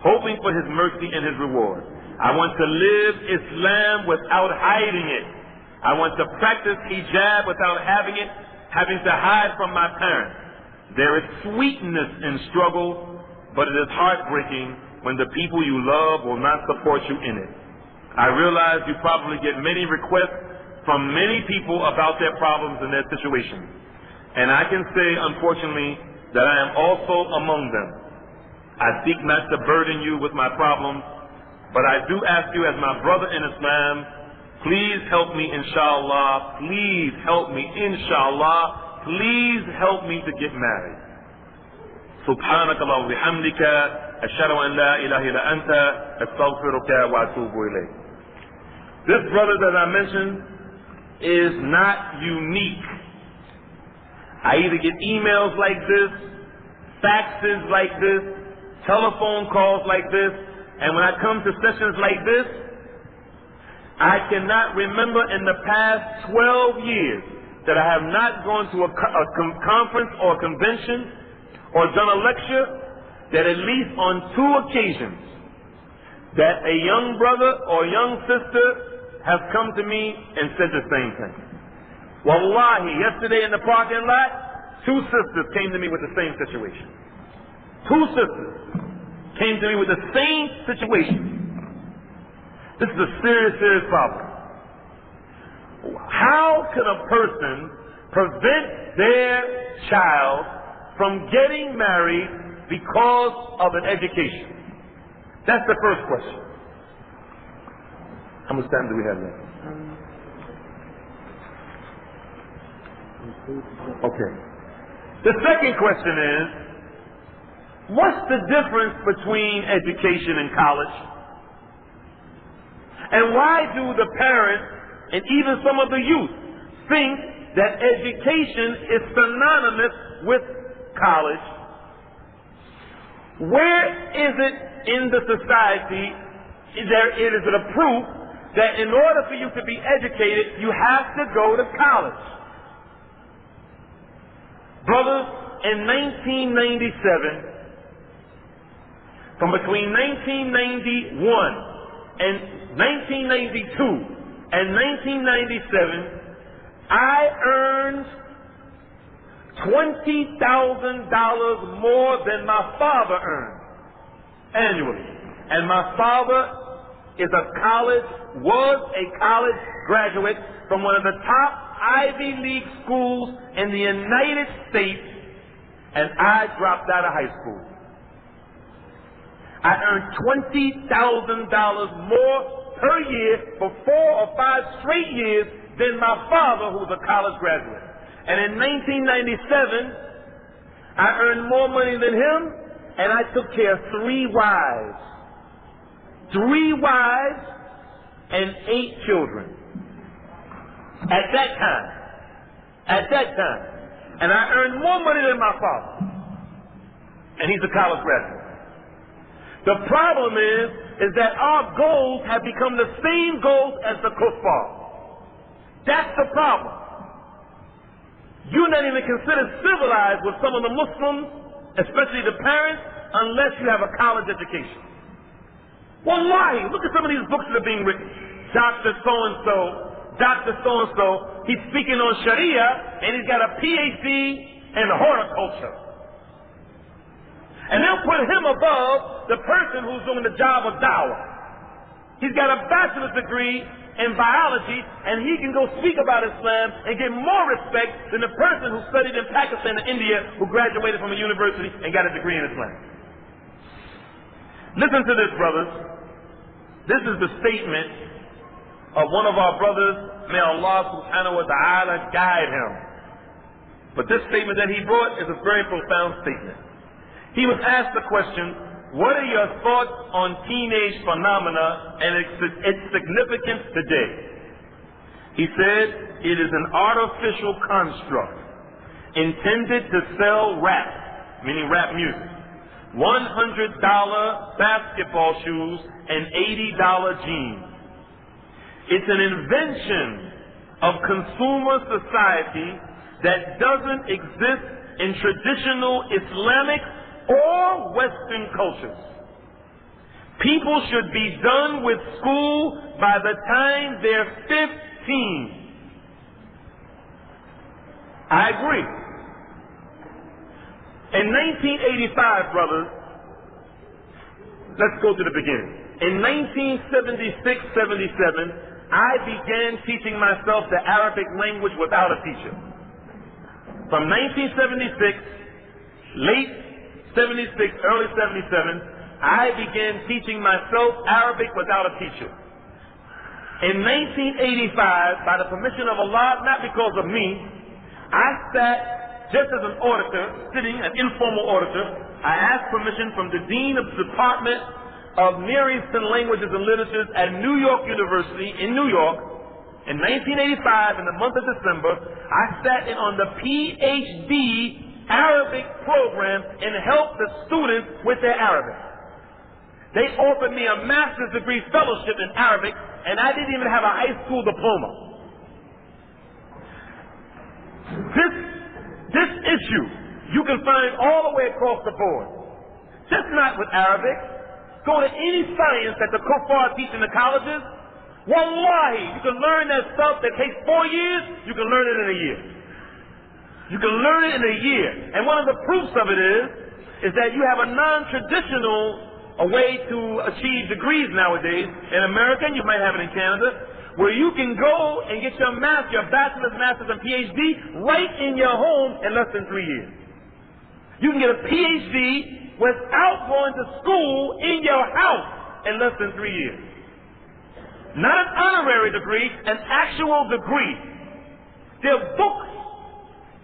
Speaker 1: hoping for his mercy and his reward. I want to live Islam without hiding it. I want to practice hijab without having to hide from my parents. There is sweetness in struggle, but it is heartbreaking when the people you love will not support you in it. I realize you probably get many requests from many people about their problems and their situations. And I can say, unfortunately, that I am also among them. I seek not to burden you with my problems, but I do ask you as my brother in Islam, please help me, inshallah. Please help me, inshallah. Please help me to get married. Subhanaka Allahumma bihamdika, ashhadu an la ilaha illa anta, astaghfiruka wa atubu ilayk. This brother that I mentioned is not unique. I either get emails like this, faxes like this, telephone calls like this, and when I come to sessions like this, I cannot remember in the past 12 years that I have not gone to a conference or a convention or done a lecture that at least on 2 occasions that a young brother or young sister has come to me and said the same thing. Wallahi, yesterday in the parking lot, 2 sisters came to me with the same situation. 2 sisters came to me with the same situation. This is a serious, serious problem. How can a person prevent their child from getting married because of an education? That's the first question. How much time do we have left? Okay. The second question is, what's the difference between education and college? And why do the parents and even some of the youth think that education is synonymous with college? Where is it in the society it is a proof that in order for you to be educated, you have to go to college? Brothers, in 1997, from between 1991 and 1992 and 1997, I earned $20,000 more than my father earned annually. And my father was a college graduate from one of the top Ivy League schools in the United States, and I dropped out of high school. I earned $20,000 more per year for 4 or 5 straight years than my father, who was a college graduate. And in 1997, I earned more money than him, and I took care of 3 wives. 3 wives and 8 children. At that time. And I earned more money than my father. And he's a college graduate. The problem is that our goals have become the same goals as the kuffar. That's the problem. You're not even considered civilized with some of the Muslims, especially the parents, unless you have a college education. Wallahi, look at some of these books that are being written. Dr. So-and-so, he's speaking on Sharia, and he's got a PhD in horticulture. And they'll put him above the person who's doing the job of dawah. He's got a bachelor's degree in biology, and he can go speak about Islam and get more respect than the person who studied in Pakistan and India, who graduated from a university and got a degree in Islam. Listen to this, brothers. This is the statement of one of our brothers. May Allah subhanahu wa ta'ala guide him. But this statement that he brought is a very profound statement. He was asked the question, what are your thoughts on teenage phenomena and its significance today? He said, it is an artificial construct intended to sell rap, meaning rap music, $100 basketball shoes, and $80 jeans. It's an invention of consumer society that doesn't exist in traditional Islamic or Western cultures. People should be done with school by the time they're 15. I agree. In 1985, brothers, let's go to the beginning. In 1976-77, I began teaching myself the Arabic language without a teacher. From 1976, late 76, early 77, I began teaching myself Arabic without a teacher. In 1985, by the permission of Allah, not because of me, I sat just as an auditor, sitting, an informal auditor. I asked permission from the Dean of the Department of Near Eastern Languages and Literatures at New York University in New York. In 1985, in the month of December, I sat in on the PhD Arabic program and helped the students with their Arabic. They offered me a master's degree fellowship in Arabic, and I didn't even have a high school diploma. This issue you can find all the way across the board. Just not with Arabic. Go to any science that the kuffar teach in the colleges. Wallahi, you can learn that stuff that takes 4 years, you can learn it in a year. You can learn it in a year. And one of the proofs of it is that you have a non-traditional way to achieve degrees nowadays. In America, and you might have it in Canada, where you can go and get your bachelor's, master's, and PhD right in your home in less than 3 years. You can get a PhD without going to school in your house in less than 3 years. Not an honorary degree, an actual degree. There are books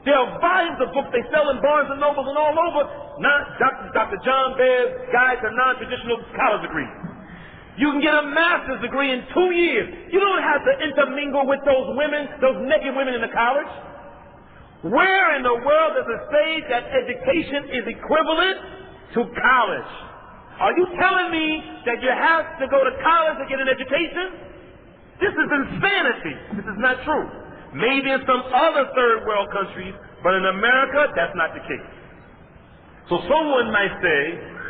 Speaker 1: There are volumes of books they sell in Barnes and Nobles and all over. Dr. John Baer's Guide to Non-Traditional College Degrees. You can get a master's degree in 2 years. You don't have to intermingle with those women, those naked women in the college. Where in the world does it say that education is equivalent to college? Are you telling me that you have to go to college to get an education? This is insanity. This is not true. Maybe in some other third world countries, but in America, that's not the case. So someone might say,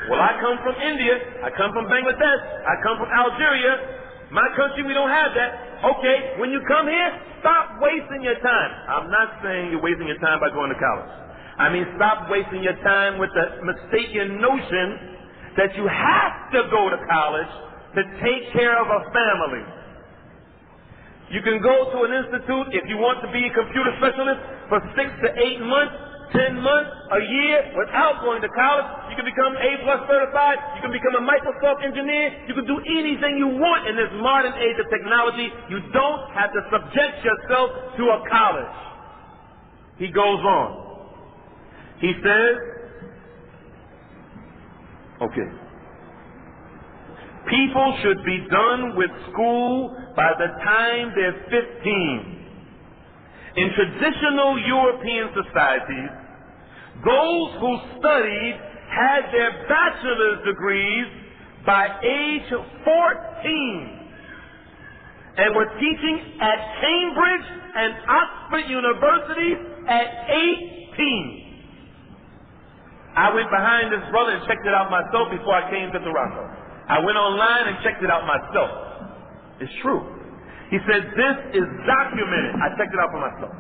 Speaker 1: well, I come from India, I come from Bangladesh, I come from Algeria. My country, we don't have that. Okay, when you come here, stop wasting your time. I'm not saying you're wasting your time by going to college. I mean, stop wasting your time with the mistaken notion that you have to go to college to take care of a family. You can go to an institute if you want to be a computer specialist for 6 to 8 months, 10 months, a year, without going to college. You can become A+ certified. You can become a Microsoft engineer. You can do anything you want in this modern age of technology. You don't have to subject yourself to a college. He goes on. He says, okay, people should be done with school by the time they're 15. In traditional European societies, those who studied had their bachelor's degrees by age 14 and were teaching at Cambridge and Oxford universities at 18. I went behind this brother and checked it out myself before I came to Toronto. I went online and checked it out myself. It's true. He said, this is documented. I checked it out for myself.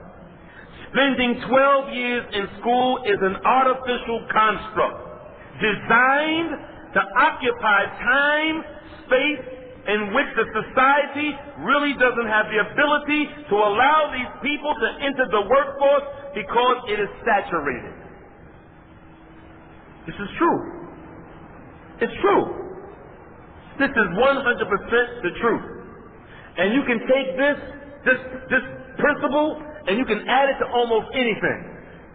Speaker 1: Spending 12 years in school is an artificial construct designed to occupy time, space, in which the society really doesn't have the ability to allow these people to enter the workforce because it is saturated. This is true. It's true. This is 100% the truth. And you can take this principle and you can add it to almost anything.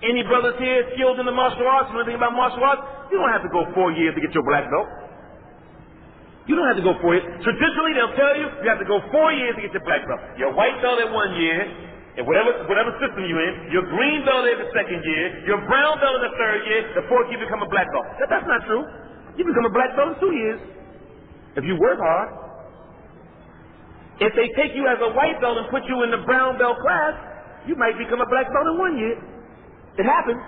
Speaker 1: Any brothers here skilled in the martial arts, know anything about martial arts? You don't have to go 4 years to get your black belt. You don't have to go 4 years. Traditionally, they'll tell you you have to go 4 years to get your black belt. Your white belt at 1 year, and whatever system you're in, your green belt in the 2nd year, your brown belt in the 3rd year, the 4th you become a black belt. That's not true. You become a black belt in 2 years if you work hard. If they take you as a white belt and put you in the brown belt class, you might become a black belt in 1 year. It happens.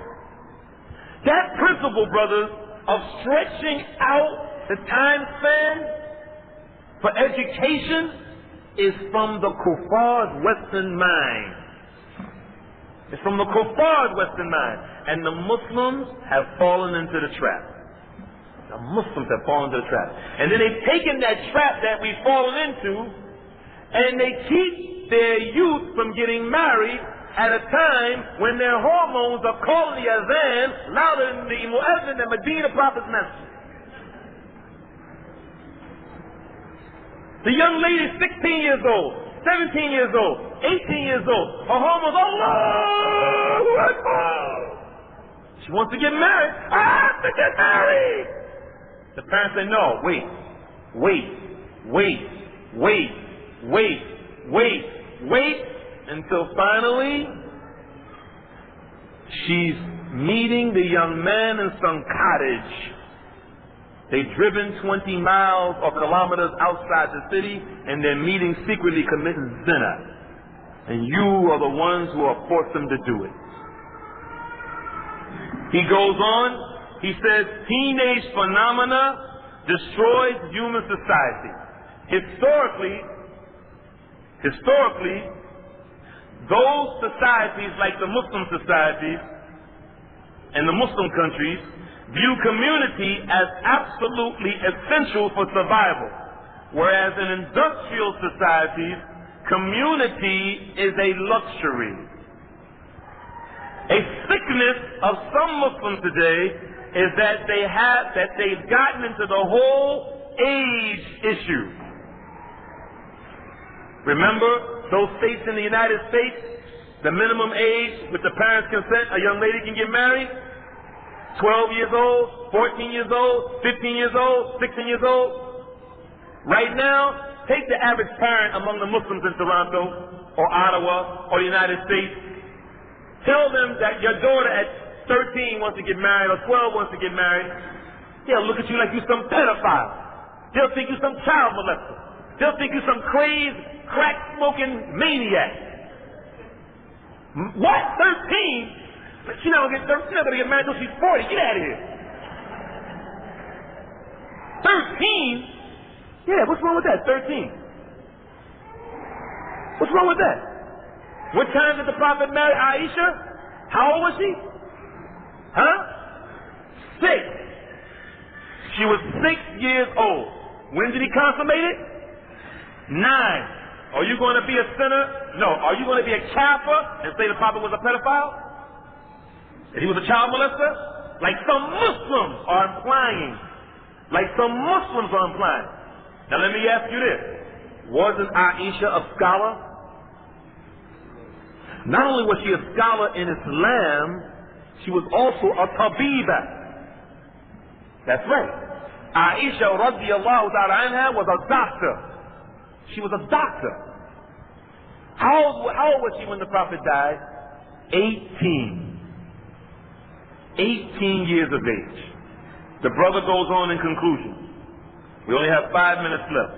Speaker 1: That principle, brothers, of stretching out the time span for education is from the kuffar's Western mind. It's from the kuffar's Western mind. And the Muslims have fallen into the trap. The Muslims have fallen into the trap. And then they've taken that trap that we've fallen into, and they keep their youth from getting married at a time when their hormones are calling the azan louder than the muezzin and Medina Prophet's message. The young lady is 16 years old, 17 years old, 18 years old. Her hormones, Allahu Akbar. She wants to get married. I have to get married. The parents say, no, wait, until finally she's meeting the young man in some cottage. They've driven 20 miles or kilometers outside the city, and they're meeting secretly committing zina. And you are the ones who have forced them to do it. He goes on, he says, teenage phenomena destroys human society. Historically, those societies like the Muslim societies and the Muslim countries view community as absolutely essential for survival, whereas in industrial societies, community is a luxury. A sickness of some Muslims today is that they've gotten into the whole age issue. Remember those states in the United States The minimum age with the parents' consent a young lady can get married, 12 years old, 14 years old, 15 years old, 16 years old. Right now, take the average parent among the Muslims in Toronto or Ottawa or the United States. Tell them that your daughter at 13 wants to get married or 12 wants to get married. They'll look at you like you're some pedophile. They'll think you're some child molester. They'll think you're some crazed, crack-smoking maniac. What? 13? She's not going to get married until she's 40. Get out of here. 13? Yeah, what's wrong with that? 13. What's wrong with that? What time did the Prophet marry Aisha? How old was she? Huh? 6. She was 6 years old. When did he consummate it? 9. Are you going to be a sinner? No. Are you going to be a kafir and say the Prophet was a pedophile? That he was a child molester? Like some Muslims are implying. Now let me ask you this. Wasn't Aisha a scholar? Not only was she a scholar in Islam, she was also a tabiba. That's right. Aisha radiallahu ta'ala anha was a doctor. She was a doctor. How old was she when the Prophet died? 18. 18 years of age. The brother goes on in conclusion. We only have 5 minutes left.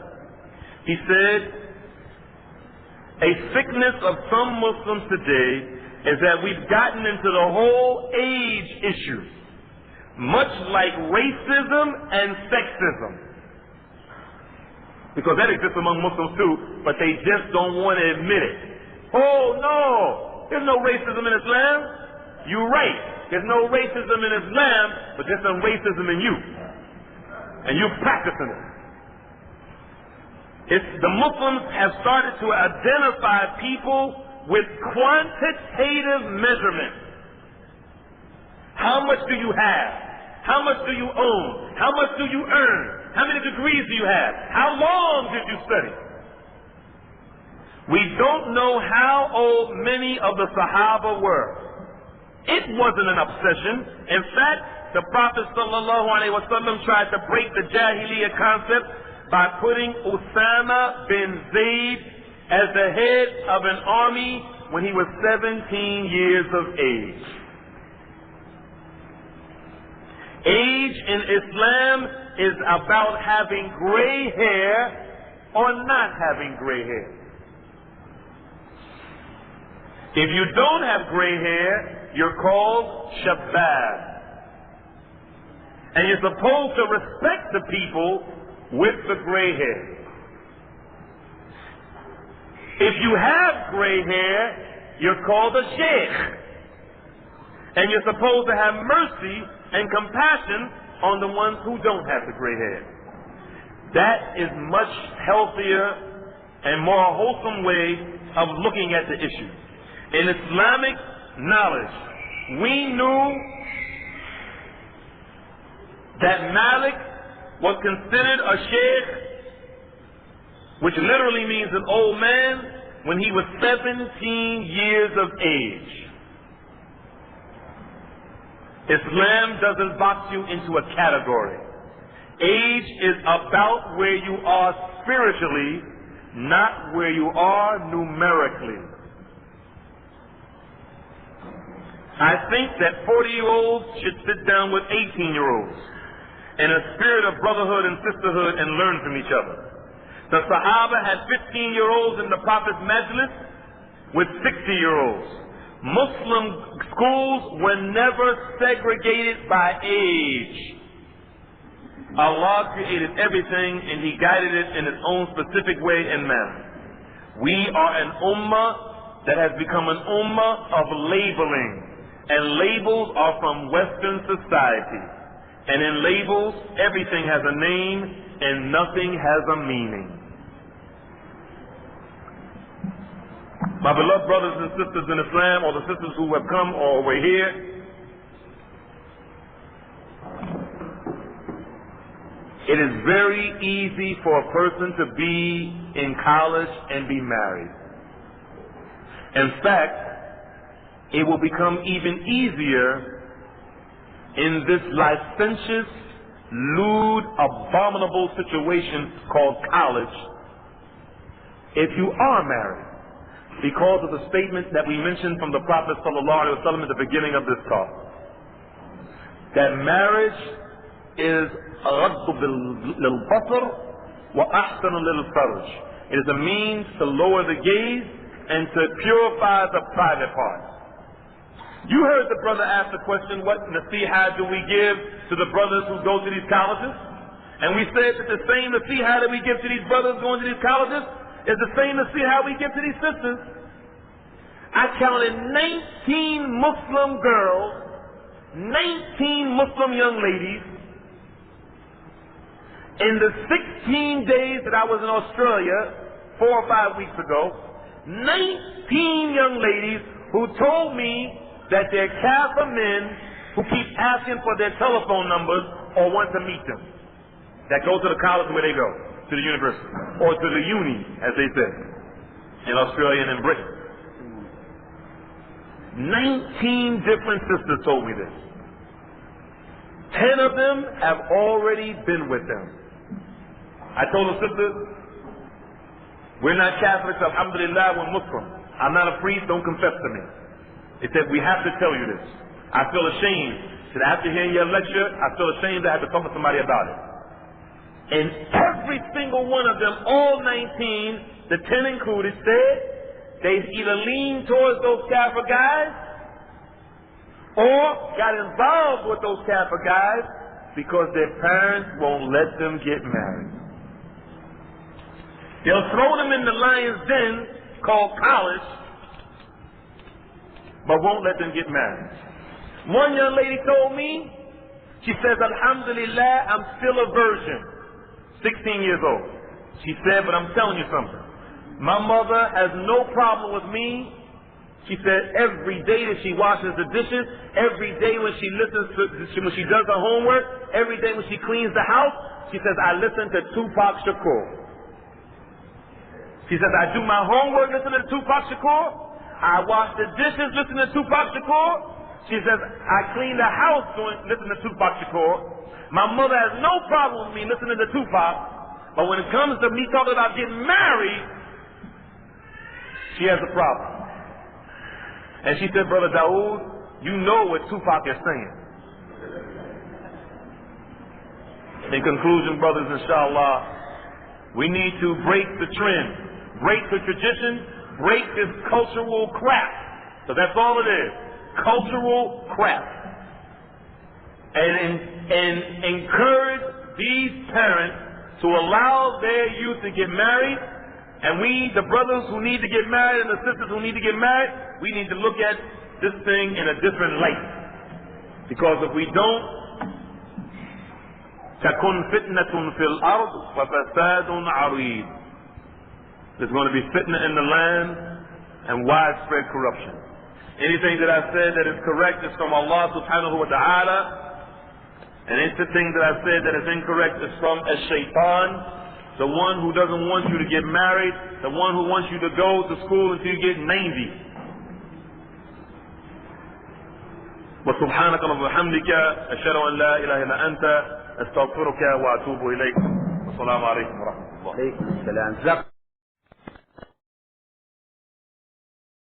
Speaker 1: He said, a sickness of some Muslims today is that we've gotten into the whole age issue, much like racism and sexism. Because that exists among Muslims too, but they just don't want to admit it. Oh no, there's no racism in Islam. You're right, there's no racism in Islam, but there's some racism in you. And you're practicing it. The Muslims have started to identify people with quantitative measurement. How much do you have? How much do you own? How much do you earn? How many degrees do you have? How long did you study? We don't know how old many of the Sahaba were. It wasn't an obsession. In fact, the Prophet ﷺ tried to break the Jahiliyyah concept by putting Usama bin Zayd as the head of an army when he was 17 years of age. Age in Islam is about having gray hair or not having gray hair. If you don't have gray hair, you're called Shabab. And you're supposed to respect the people with the gray hair. If you have gray hair, you're called a sheikh. And you're supposed to have mercy and compassion on the ones who don't have the gray hair. That is much healthier and more wholesome way of looking at the issue. In Islamic knowledge, we knew that Malik was considered a sheikh, which literally means an old man, when he was 17 years of age. Islam doesn't box you into a category. Age is about where you are spiritually, not where you are numerically. I think that 40-year-olds should sit down with 18-year-olds in a spirit of brotherhood and sisterhood and learn from each other. The Sahaba had 15-year-olds in the Prophet's majlis with 60-year-olds. Muslim schools were never segregated by age. Allah created everything and He guided it in His own specific way and manner. We are an ummah that has become an ummah of labeling. And labels are from Western society. And in labels, everything has a name and nothing has a meaning. My beloved brothers and sisters in Islam, or the sisters who have come or were here, it is very easy for a person to be in college and be married. In fact, it will become even easier in this licentious, lewd, abominable situation called college if you are married, because of the statement that we mentioned from the Prophet ﷺ at the beginning of this talk, that marriage is غض للبصر وأحسن للفرج. It is a means to lower the gaze and to purify the private parts. You heard the brother ask the question, what nasiha do we give to the brothers who go to these colleges? And we said that the same nasiha that we give to these brothers going to these colleges is the same nasiha we give to these sisters. I counted 19 Muslim girls, 19 Muslim young ladies, in the 16 days that I was in Australia 4 or 5 weeks ago. 19 young ladies who told me that they're Kafir men who keep asking for their telephone numbers or want to meet them, that go to the college where they go, to the university, or to the uni, as they say, in Australia and in Britain. 19 different sisters told me this. 10 of them have already been with them. I told the sisters, we're not Catholics, alhamdulillah, we're Muslim. I'm not a priest, don't confess to me. They said, we have to tell you this. I feel ashamed that after hearing your lecture, I feel ashamed that I have to talk to somebody about it. And every single one of them, all 19, the 10 included, said they either leaned towards those Kafir guys or got involved with those Kafir guys because their parents won't let them get married. They'll throw them in the lion's den called college, but won't let them get married. One young lady told me, she says, alhamdulillah, I'm still a virgin, 16 years old. She said, but I'm telling you something. My mother has no problem with me. She said every day that she washes the dishes, every day when she when she does her homework, every day when she cleans the house, she says, I listen to Tupac Shakur. She says, I do my homework listening to Tupac Shakur. I wash the dishes listening to Tupac Shakur. She says, I clean the house listening to Tupac Shakur. My mother has no problem with me listening to Tupac, but when it comes to me talking about getting married, she has a problem. And she said, Brother Dawud, you know what Tupac is saying. In conclusion, brothers, inshallah, we need to break the trend, break the tradition, break this cultural crap. So that's all it is, cultural crap. And encourage these parents to allow their youth to get married. And we, the brothers who need to get married and the sisters who need to get married, we need to look at this thing in a different light. Because if we don't, تَكُنْ فِتْنَةٌ فِي الْأَرْضِ وَفَسَادٌ عَرِيضٌ. There's going to be fitna in the land and widespread corruption. Anything that I said that is correct is from Allah subhanahu wa ta'ala. And anything that I said that is incorrect is from a shaitan, the one who doesn't want you to get married, the one who wants you to go to school until you get 90. وسبحانك اللهم وبحمدك أشهد أن لا إله إلا أنت أستغفرك وأتوب إليك. والسلام عليكم ورحمة الله. عليكم السلام.